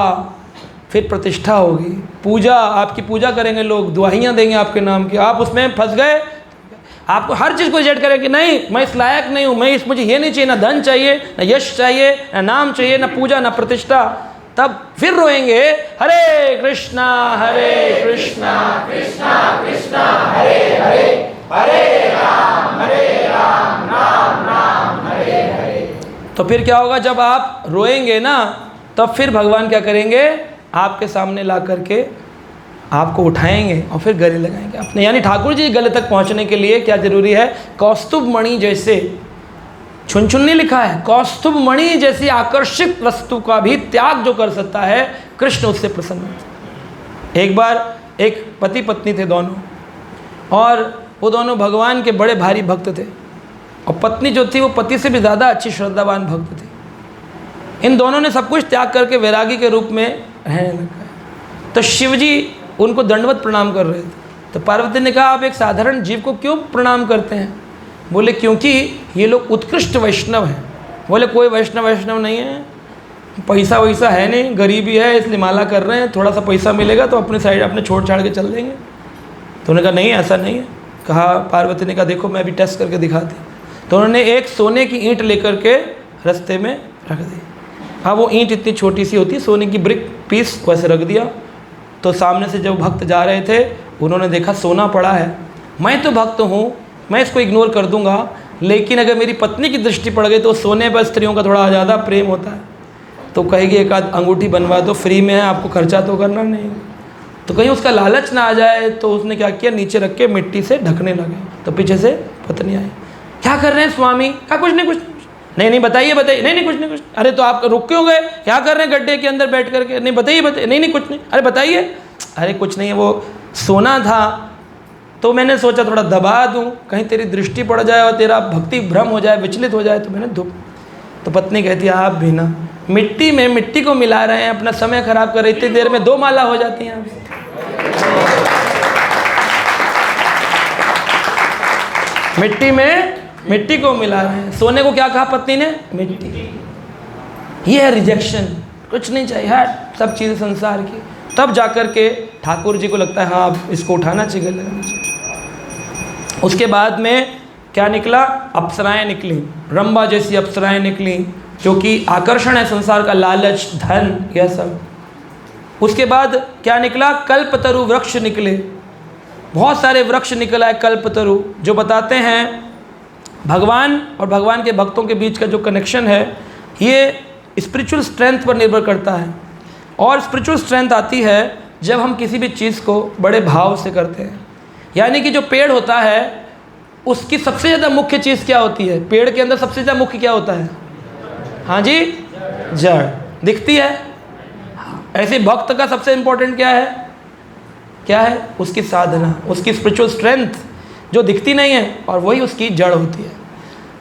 फिर प्रतिष्ठा होगी, पूजा, आपकी पूजा करेंगे लोग, दुआइयाँ देंगे आपके नाम की। आप उसमें फंस गए, आपको हर चीज़ को रिजेक्ट करें कि नहीं मैं इस लायक नहीं हूँ, मुझे ये नहीं चाहिए, ना धन चाहिए, ना यश चाहिए, ना नाम चाहिए, ना पूजा, ना प्रतिष्ठा। तब फिर रोएंगे हरे कृष्णा कृष्णा कृष्णा हरे हरे, हरे राम राम राम हरे हरे। तो फिर क्या होगा? जब आप रोएंगे ना, तब फिर भगवान क्या करेंगे? आपके सामने ला करके आपको उठाएंगे और फिर गले लगाएंगे अपने। यानी ठाकुर जी गले तक पहुंचने के लिए क्या जरूरी है? कौस्तुभ मणि जैसे, छुनछुन नहीं लिखा है, कौस्तुभ मणि जैसी आकर्षित वस्तु का भी त्याग जो कर सकता है, कृष्ण उससे प्रसन्न होते। एक बार एक पति पत्नी थे दोनों, और वो दोनों भगवान के बड़े भारी भक्त थे, और पत्नी जो थी वो पति से भी ज़्यादा अच्छी श्रद्धावान भक्त थी। इन दोनों ने सब कुछ त्याग करके वैरागी के रूप में रहने लगा। तो शिवजी उनको दंडवत प्रणाम कर रहे थे। तो पार्वती ने कहा आप एक साधारण जीव को क्यों प्रणाम करते हैं? बोले क्योंकि ये लोग उत्कृष्ट वैष्णव हैं। बोले कोई वैष्णव नहीं है, पैसा वैसा है नहीं, गरीबी है इसलिए माला कर रहे हैं, थोड़ा सा पैसा मिलेगा तो अपनी साइड अपने छोड़ छाड़ के चल देंगे। तो उन्होंने कहा नहीं ऐसा नहीं है। कहा, पार्वती ने कहा देखो मैं भी टेस्ट करके दिखाती। तो उन्होंने एक सोने की ईंट लेकर के रास्ते में रख दी। हाँ वो ईंट इतनी छोटी सी होती है, सोने की ब्रिक पीस वैसे रख दिया। तो सामने से जब भक्त जा रहे थे उन्होंने देखा सोना पड़ा है, मैं तो भक्त हूँ, मैं इसको इग्नोर कर दूंगा, लेकिन अगर मेरी पत्नी की दृष्टि पड़ गई तो सोने पर स्त्रियों का थोड़ा ज़्यादा प्रेम होता है, तो कहेगी एक आध अंगूठी बनवा दो, फ्री में है, आपको खर्चा तो करना नहीं। तो कहीं उसका लालच ना आ जाए, तो उसने क्या किया, नीचे रख के मिट्टी से ढकने लगे। तो पीछे से पत्नी आई, क्या कर रहे हैं स्वामी? क्या कुछ नहीं, कुछ नहीं बताइए, नहीं कुछ नहीं। अरे तो आप रुक क्यों गए? क्या कर रहे हैं गड्ढे के अंदर बैठ करके? नहीं बताइए, नहीं कुछ नहीं। अरे बताइए। अरे कुछ नहीं है, वो सोना था तो मैंने सोचा थोड़ा दबा दूं, कहीं तेरी दृष्टि पड़ जाए और तेरा भक्ति भ्रम हो जाए, विचलित हो जाए, तो मैंने धूप। तो पत्नी कहती है आप भी ना मिट्टी में मिट्टी को मिला रहे हैं, अपना समय खराब कर रहे, इतनी देर में 2 माला हो जाती हैं आपसे। मिट्टी में मिट्टी को मिला रहे हैं। सोने को क्या कहा पत्नी ने? मिट्टी। ये है रिजेक्शन, कुछ नहीं चाहिए, है सब चीज़ें संसार की। तब जाकर के ठाकुर जी को लगता है हाँ अब इसको उठाना चाहिए, लगाना चाहिए। उसके बाद में क्या निकला? अप्सराएं निकली, रंभा जैसी अप्सराएं निकली, जो कि आकर्षण है संसार का, लालच, धन, यह सब। उसके बाद क्या निकला? कल्पतरु वृक्ष निकले, बहुत सारे वृक्ष निकला है कल्पतरु, जो बताते हैं भगवान और भगवान के भक्तों के बीच का जो कनेक्शन है ये स्पिरिचुअल स्ट्रेंथ पर निर्भर करता है। और स्पिरिचुअल स्ट्रेंथ आती है जब हम किसी भी चीज़ को बड़े भाव से करते हैं। यानी कि जो पेड़ होता है उसकी सबसे ज़्यादा मुख्य चीज़ क्या होती है? पेड़ के अंदर सबसे ज़्यादा मुख्य क्या होता है? हाँ जी, जड़। दिखती है। ऐसे भक्त का सबसे इम्पोर्टेंट क्या है? क्या है? उसकी साधना, उसकी स्पिरिचुअल स्ट्रेंथ जो दिखती नहीं है, और वही उसकी जड़ होती है।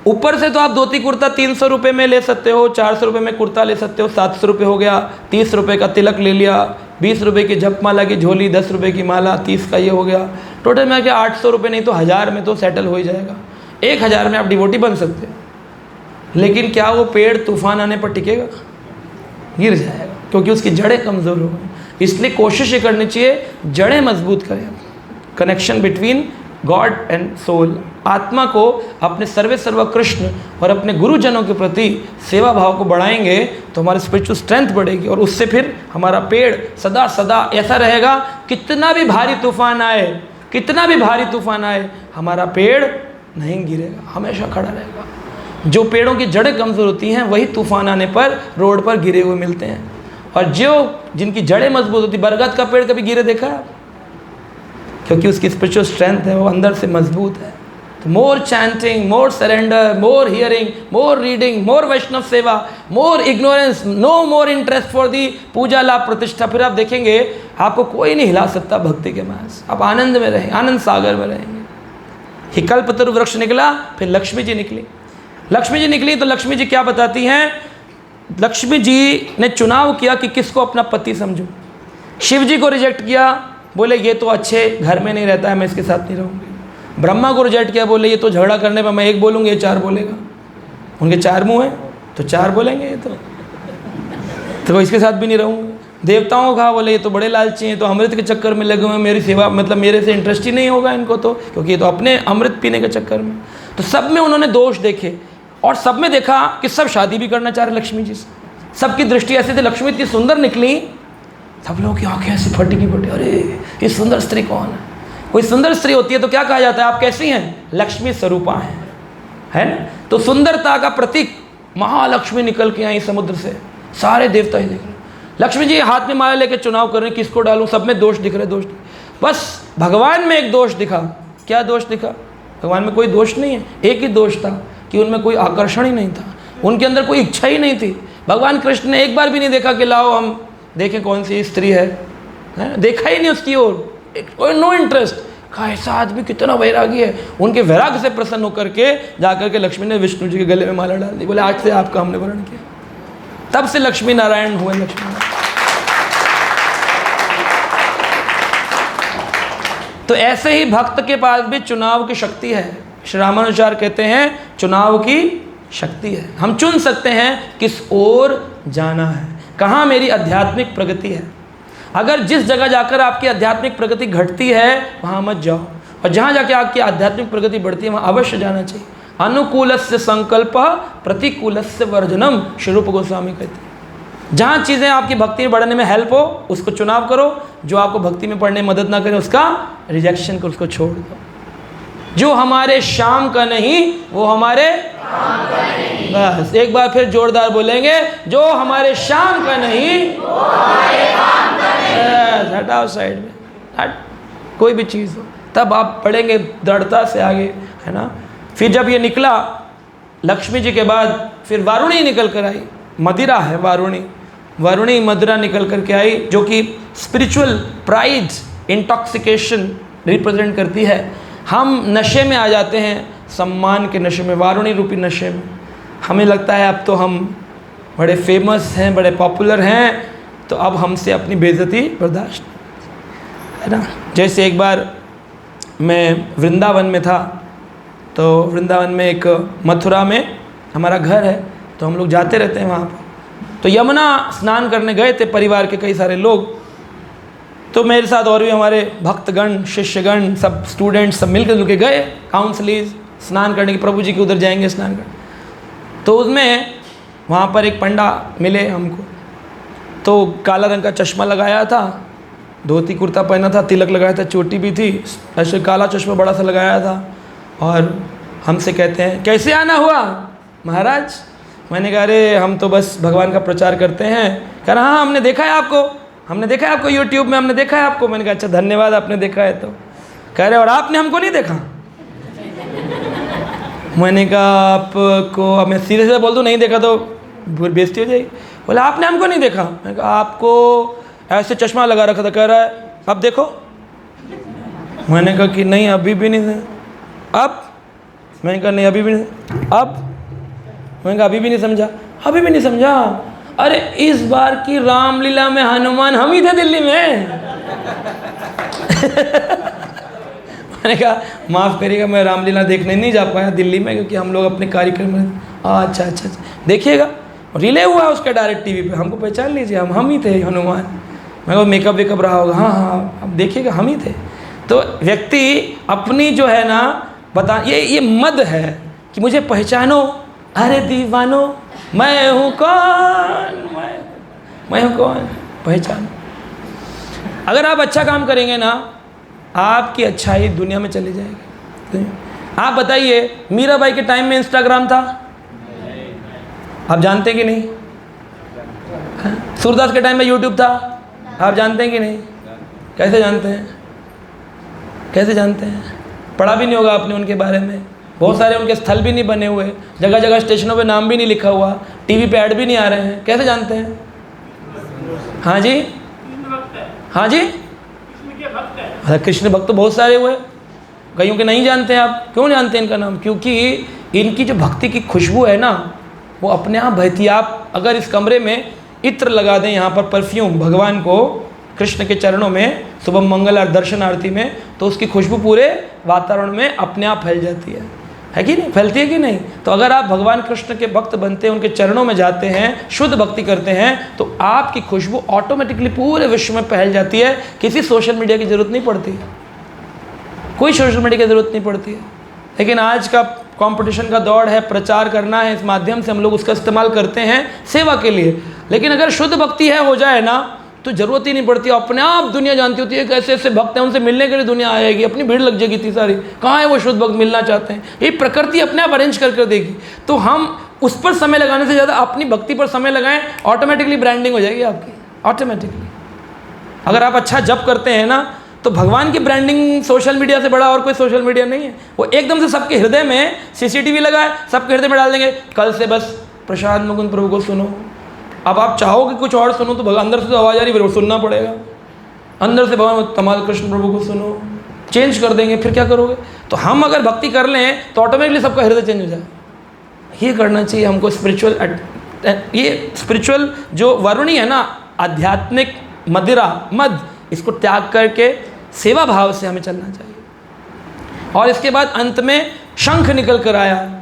ऊपर से तो आप धोती कुर्ता 300 रुपये में ले सकते हो, 400 रुपये में कुर्ता ले सकते हो, 700 रुपये हो गया, 30 रुपये का तिलक ले लिया, 20 रुपये की जपमाला की झोली, 10 रुपये की माला, 30 का ये हो गया, टोटल में क्या 800 रुपये नहीं तो 1000 में तो सेटल हो ही जाएगा। 1000 में आप डिवोटी बन सकते हो। लेकिन क्या वो पेड़ तूफान आने पर टिकेगा? गिर जाएगा, क्योंकि उसकी जड़ें कमज़ोर हो गई। इसलिए कोशिश ये करनी चाहिए जड़ें मजबूत करें। Connection between God and soul, आत्मा को अपने सर्व कृष्ण और अपने गुरुजनों के प्रति सेवा भाव को बढ़ाएंगे तो हमारी स्पिरिचुअल स्ट्रेंथ बढ़ेगी, और उससे फिर हमारा पेड़ सदा सदा ऐसा रहेगा, कितना भी भारी तूफान आए, कितना भी भारी तूफान आए, हमारा पेड़ नहीं गिरेगा, हमेशा खड़ा रहेगा। जो पेड़ों की जड़ें कमज़ोर होती हैं वही तूफान आने पर रोड पर गिरे हुए मिलते हैं, और जिनकी जड़ें मजबूत होती, बरगद का पेड़ कभी गिरे देखा है? क्योंकि उसकी स्पिरिचुअल स्ट्रेंथ है, वो अंदर से मजबूत है। तो more chanting, more surrender, more hearing, more reading, more Vaishnava seva, more ignorance, no more interest for the puja labh pratishtha, फिर आप देखेंगे आपको कोई नहीं हिला सकता भक्ति के मास। आप आनंद में रहेंगे, आनंद सागर में रहेंगे। ही कल्पतरु वृक्ष निकला, फिर लक्ष्मी जी निकली। लक्ष्मी जी निकली तो लक्ष्मी जी क्या बताती हैं? लक्ष्मी जी ने चुनाव किया कि किसको अपना पति समझूं। शिव जी को रिजेक्ट किया, बोले ये तो अच्छे घर में नहीं रहता है, मैं इसके साथ नहीं रहूँगी। ब्रह्मा को रिजेक्ट किया, बोले ये तो झगड़ा करने पर मैं एक बोलूँगी, ये 4 बोलेगा। उनके 4 मुँह हैं तो 4 बोलेंगे, ये तो इसके साथ भी नहीं रहूँगी। देवताओं को कहा, बोले ये तो बड़े लालची हैं, तो अमृत के चक्कर में लगे हुए, मेरी सेवा मतलब मेरे से इंटरेस्ट ही नहीं होगा इनको, तो क्योंकि ये तो अपने अमृत पीने के चक्कर में। तो सब में उन्होंने दोष देखे, और सब में देखा कि सब शादी भी करना चाह रहे लक्ष्मी जी से। सबकी दृष्टि ऐसी थी, लक्ष्मी इतनी सुंदर निकली, सब लोग की आंखें ऐसी फटी की फटी, अरे ये सुंदर स्त्री कौन है? कोई सुंदर स्त्री होती है तो क्या कहा जाता है? आप कैसी हैं? लक्ष्मी स्वरूपा हैं, है ना? तो सुंदरता का प्रतीक महालक्ष्मी निकल के आई समुद्र से। सारे देवता ही देख रहे, लक्ष्मी जी हाथ में माला लेके चुनाव कर रहे, किसको डालूं? सब में दोष दिख रहे, दोष। बस भगवान में एक दोष दिखा। क्या दोष दिखा? भगवान में कोई दोष नहीं है, एक ही दोष था कि उनमें कोई आकर्षण ही नहीं था, उनके अंदर कोई इच्छा ही नहीं थी। भगवान कृष्ण ने एक बार भी नहीं देखा कि लाओ हम देखें कौन सी स्त्री है, देखा ही नहीं उसकी ओर, कोई नो इंटरेस्ट। कहा ऐसा आदमी कितना वैरागी है। उनके वैराग्य से प्रसन्न होकर के जाकर के लक्ष्मी ने विष्णु जी के गले में माला डाल दी, बोले आज से आपका हमने वर्ण किया। तब से लक्ष्मी नारायण हुए लक्ष्मी नारायण। तो ऐसे ही भक्त के पास भी चुनाव की शक्ति है। श्री रामानुजार कहते हैं चुनाव की शक्ति है, हम चुन सकते हैं किस ओर जाना है, कहाँ मेरी आध्यात्मिक प्रगति है। अगर जिस जगह जाकर आपकी आध्यात्मिक प्रगति घटती है वहाँ मत जाओ, और जहाँ जाके आपकी आध्यात्मिक प्रगति बढ़ती है वहाँ अवश्य जाना चाहिए। अनुकूलस्य संकल्प प्रतिकूलस्य वर्जनम, श्री रूप गोस्वामी कहते हैं। जहाँ चीज़ें आपकी भक्ति में बढ़ने में हेल्प हो उसको चुनाव करो, जो आपको भक्ति में पढ़ने में मदद ना करे उसका रिजेक्शन करो, उसको छोड़ दो। जो हमारे शाम का नहीं वो हमारे काम का नहीं। बस एक बार फिर जोरदार बोलेंगे, जो हमारे शाम का नहीं वो हमारे काम का नहीं। हटाओ साइड में, हट कोई भी चीज़ हो, तब आप पढ़ेंगे दृढ़ता से आगे, है ना। फिर जब ये निकला लक्ष्मी जी के बाद फिर वारुणी निकल कर आई। मदिरा है वारुणी मदिरा निकल कर के आई, जो कि स्पिरिचुअल प्राइड इंटॉक्सिकेशन रिप्रेजेंट करती है। हम नशे में आ जाते हैं, सम्मान के नशे में, वारुणी रूपी नशे में। हमें लगता है अब तो हम बड़े फेमस हैं, बड़े पॉपुलर हैं, तो अब हमसे अपनी बेइज्जती बर्दाश्त, है ना। जैसे एक बार मैं वृंदावन में था, तो वृंदावन में एक मथुरा में हमारा घर है, तो हम लोग जाते रहते हैं वहाँ पर। तो यमुना स्नान करने गए थे परिवार के कई सारे लोग, तो मेरे साथ और भी हमारे भक्तगण, शिष्यगण, सब स्टूडेंट्स सब मिलकर के गए काउंसलीज स्नान करने की, प्रभु जी के उधर जाएंगे स्नान करने। तो उसमें वहाँ पर एक पंडा मिले हमको, तो काला रंग का चश्मा लगाया था, धोती कुर्ता पहना था, तिलक लगाया था, चोटी भी थी, ऐसे काला चश्मा बड़ा सा लगाया था, और हमसे कहते हैं कैसे आना हुआ महाराज। मैंने कहा अरे हम तो बस भगवान का प्रचार करते हैं। कह रहा हाँ हमने देखा है आपको यूट्यूब में, हमने देखा है आपको। मैंने कहा अच्छा धन्यवाद आपने देखा है। तो कह रहे और आपने हमको नहीं देखा। मैंने कहा आपको, अब मैं सीधे से बोल दूँ नहीं देखा तो बेइज्जती हो जाएगी। बोला आपने हमको नहीं देखा। मैंने कहा आपको ऐसे चश्मा लगा रखा था। कह रहा है अब देखो। मैंने कहा कि नहीं अभी भी नहीं। अब मैंने कहा नहीं अभी भी नहीं। अब मैंने कहा अभी भी नहीं समझा। अभी भी नहीं समझा। अरे इस बार की रामलीला में हनुमान हम ही थे दिल्ली में। मैंने कहा माफ़ करिएगा मैं रामलीला देखने नहीं जा पाया दिल्ली में, क्योंकि हम लोग अपने कार्यक्रम में। अच्छा अच्छा अच्छा देखिएगा रिले हुआ है उसका डायरेक्ट टीवी पे, हमको पहचान लीजिए हम ही थे हनुमान। मैं कहा मेकअप वेकअप रहा होगा। हाँ हाँ अब देखिएगा हम ही थे। तो व्यक्ति अपनी जो है ना बता ये मद है कि मुझे पहचानो, अरे दीवानो मैं हूँ कौन, मैं हूँ कौन, पहचानो। अगर आप अच्छा काम करेंगे ना आपकी अच्छाई दुनिया में चली जाएगी। आप बताइए मीराबाई के टाइम में इंस्टाग्राम था? आप जानते हैं कि नहीं? सूरदास के टाइम में यूट्यूब था? आप जानते हैं कि नहीं? कैसे जानते हैं? कैसे जानते हैं? पढ़ा भी नहीं होगा आपने उनके बारे में। बहुत सारे उनके स्थल भी नहीं बने हुए, जगह जगह स्टेशनों पे नाम भी नहीं लिखा हुआ, टीवी पे ऐड भी नहीं आ रहे हैं। कैसे जानते हैं? हाँ जी, हाँ जी, अरे कृष्ण भक्त तो बहुत सारे हुए, कईयों के नहीं जानते हैं आप। क्यों जानते हैं इनका नाम? क्योंकि इनकी जो भक्ति की खुशबू है ना वो अपने आप बहती है। आप अगर इस कमरे में इत्र लगा दें, यहाँ पर परफ्यूम भगवान को कृष्ण के चरणों में सुबह मंगल और दर्शन आरती में, तो उसकी खुशबू पूरे वातावरण में अपने आप फैल जाती है कि नहीं? फैलती है कि नहीं? तो अगर आप भगवान कृष्ण के भक्त बनते हैं, उनके चरणों में जाते हैं, शुद्ध भक्ति करते हैं, तो आपकी खुशबू ऑटोमेटिकली पूरे विश्व में फैल जाती है। किसी सोशल मीडिया की ज़रूरत नहीं पड़ती, कोई सोशल मीडिया की ज़रूरत नहीं पड़ती है। लेकिन आज का कंपटीशन का दौर है, प्रचार करना है, इस माध्यम से हम लोग उसका इस्तेमाल करते हैं सेवा के लिए। लेकिन अगर शुद्ध भक्ति है हो जाए ना तो ज़रूरत ही नहीं पड़ती, अपने आप दुनिया जानती होती है कि ऐसे ऐसे भक्त हैं, उनसे मिलने के लिए दुनिया आएगी, अपनी भीड़ लग जाएगी इतनी सारी। कहाँ है वो शुद्ध भक्त, मिलना चाहते हैं, ये प्रकृति अपने आप अरेंज कर देगी। तो हम उस पर समय लगाने से ज़्यादा अपनी भक्ति पर समय लगाएं, ऑटोमेटिकली ब्रांडिंग हो जाएगी आपकी, ऑटोमेटिकली। अगर आप अच्छा जप करते हैं ना तो भगवान की ब्रांडिंग सोशल मीडिया से बड़ा और कोई सोशल मीडिया नहीं है। वो एकदम से सबके हृदय में सीसीटीवी लगाए, सबके हृदय में डाल देंगे, कल से बस प्रशांत मुकुंद प्रभु को सुनो। अब आप चाहोगे कुछ और सुनो तो अंदर से तो आवाज़ आ रही है, सुनना पड़ेगा। अंदर से भगवान तमाल कृष्ण प्रभु को सुनो, चेंज कर देंगे, फिर क्या करोगे? तो हम अगर भक्ति कर लें तो ऑटोमेटिकली सबका हृदय चेंज हो जाए। ये करना चाहिए हमको। ये स्पिरिचुअल जो वर्णी है ना, आध्यात्मिक मदिरा मद, इसको त्याग करके सेवा भाव से हमें चलना चाहिए। और इसके बाद अंत में शंख निकल कर आया,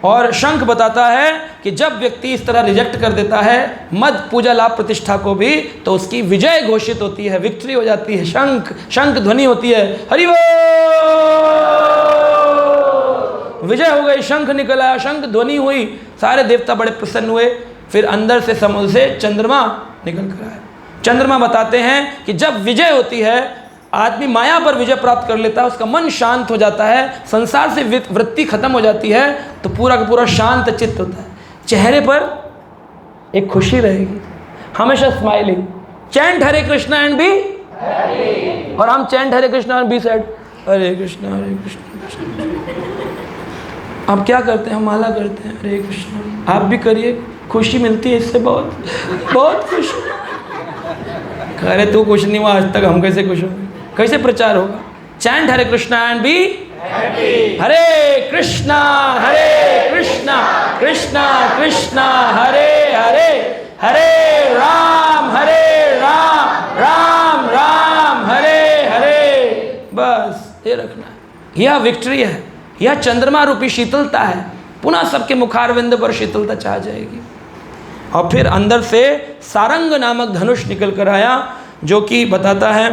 और शंख बताता है कि जब व्यक्ति इस तरह रिजेक्ट कर देता है मद पूजा लाभ प्रतिष्ठा को भी, तो उसकी विजय घोषित होती है, विक्ट्री हो जाती है। शंख शंख ध्वनि होती है, हरि बोल, विजय हो गई, शंख निकल आया, शंख ध्वनि हुई, सारे देवता बड़े प्रसन्न हुए। फिर अंदर से समुद्र से चंद्रमा निकल कर आया। चंद्रमा बताते हैं कि जब विजय होती है, आदमी माया पर विजय प्राप्त कर लेता है, उसका मन शांत हो जाता है, संसार से वृत्ति खत्म हो जाती है, तो पूरा का पूरा शांत चित्त होता है, चेहरे पर एक खुशी रहेगी, हमेशा smiling. Chant Hare Krishna and be, और हम chant Hare Krishna and be sad, Hare Krishna Hare Krishna. आप क्या करते हैं? हम माला करते हैं, हरे कृष्णा। आप भी करिए, खुशी मिलती है इससे, बहुत बहुत खुशी। अरे तू खुश नहीं हुआ आज तक, हम कैसे खुश होंगे? कैसे प्रचार होगा? Chant Hare Krishna and be Hare Krishna Krishna Krishna Hare Hare, Hare Ram Ram Ram Hare Hare. बस ये रखना है। यह विक्ट्री है, यह चंद्रमा रूपी शीतलता है। पुनः सबके मुखारविंद पर शीतलता छा जाएगी। और फिर अंदर से सारंग नामक धनुष निकल कर आया, जो कि बताता है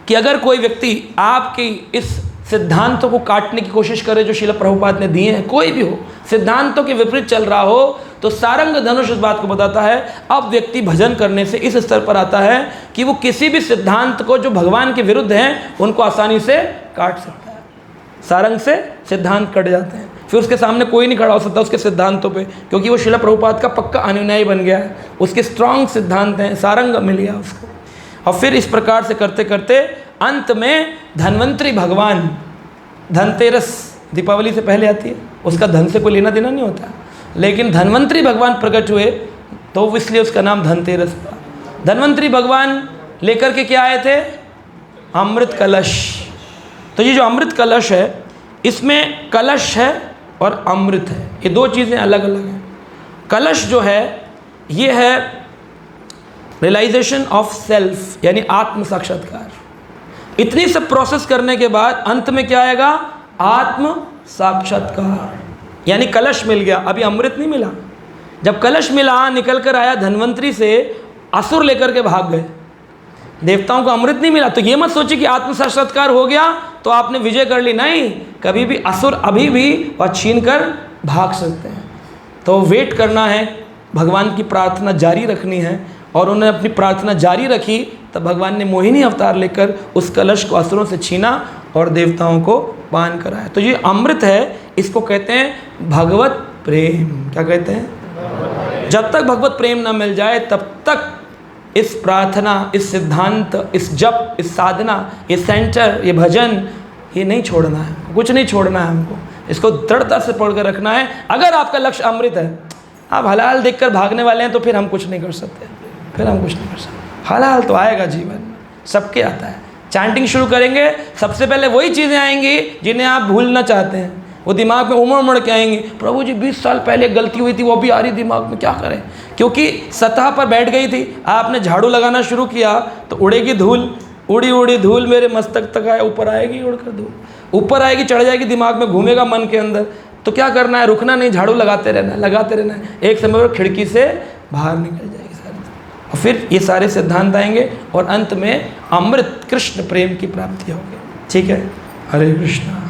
कि अगर कोई व्यक्ति आपकी इस सिद्धांतों को काटने की कोशिश करे जो श्रील प्रभुपाद ने दिए हैं, कोई भी हो, सिद्धांतों के विपरीत चल रहा हो, तो सारंग धनुष इस बात को बताता है। अब व्यक्ति भजन करने से इस स्तर पर आता है कि वो किसी भी सिद्धांत को जो भगवान के विरुद्ध हैं उनको आसानी से काट सकता है। सारंग से सिद्धांत कट जाते हैं, फिर उसके सामने कोई नहीं खड़ा हो सकता उसके सिद्धांतों पे, क्योंकि वो श्रील प्रभुपाद का पक्का अनुयायी बन गया है। उसके स्ट्रॉन्ग सिद्धांत हैं, सारंग मिल गया उसको। और फिर इस प्रकार से करते करते अंत में धन्वंतरी भगवान, धनतेरस दीपावली से पहले आती है, उसका धन से कोई लेना देना नहीं होता, लेकिन धन्वंतरी भगवान प्रकट हुए तो इसलिए उसका नाम धनतेरस पड़ा। धन्वंतरी भगवान लेकर के क्या आए थे? अमृत कलश। तो ये जो अमृत कलश है, इसमें कलश है और अमृत है, ये दो चीज़ें अलग अलग हैं। कलश जो है ये है रियलाइजेशन ऑफ सेल्फ, यानी आत्म साक्षात्कार। इतनी सब प्रोसेस करने के बाद अंत में क्या आएगा? आत्म साक्षात्कार, यानी कलश मिल गया, अभी अमृत नहीं मिला। जब कलश मिला, निकल कर आया धन्वंतरी से, असुर लेकर के भाग गए, देवताओं को अमृत नहीं मिला। तो ये मत सोचिए कि आत्म साक्षात्कार हो गया तो आपने विजय कर ली, नहीं, कभी भी असुर अभी भी और छीन कर भाग सकते हैं। तो वेट करना है, भगवान की प्रार्थना जारी रखनी है। और उन्होंने अपनी प्रार्थना जारी रखी, तब भगवान ने मोहिनी अवतार लेकर उस कलश को असुरों से छीना और देवताओं को पान कराया। तो ये अमृत है, इसको कहते हैं भगवत प्रेम। क्या कहते हैं? जब तक भगवत प्रेम न मिल जाए तब तक इस प्रार्थना, इस सिद्धांत, इस जप, इस साधना, ये सेंटर, ये भजन, ये नहीं छोड़ना है, कुछ नहीं छोड़ना है हमको। इसको दृढ़ता से पकड़ कर रखना है। अगर आपका लक्ष्य अमृत है, आप हलाल देखकर भागने वाले हैं, तो फिर हम कुछ नहीं कर सकते, फिर हम कुछ नहीं कर सकते। हलाल तो आएगा जीवन में, सबके आता है। चैंटिंग शुरू करेंगे, सबसे पहले वही चीज़ें आएंगी जिन्हें आप भूलना चाहते हैं। वो दिमाग में उमड़ उमड़ के आएंगी, प्रभु जी 20 साल पहले गलती हुई थी, वो भी आ रही दिमाग में, क्या करें? क्योंकि सतह पर बैठ गई थी। आपने झाड़ू लगाना शुरू किया तो उड़ेगी धूल, उड़ी उड़ी धूल मेरे मस्तक तक आए, ऊपर आएगी उड़कर धूल, ऊपर आएगी, चढ़ जाएगी दिमाग में, घूमेगा मन के अंदर। तो क्या करना है? रुकना नहीं, झाड़ू लगाते रहना है, लगाते रहना है। एक समय पर खिड़की से बाहर निकल जाएगी सारी, और फिर ये सारे सिद्धांत आएंगे और अंत में अमृत कृष्ण प्रेम की प्राप्ति होगी। ठीक है? हरे कृष्णा।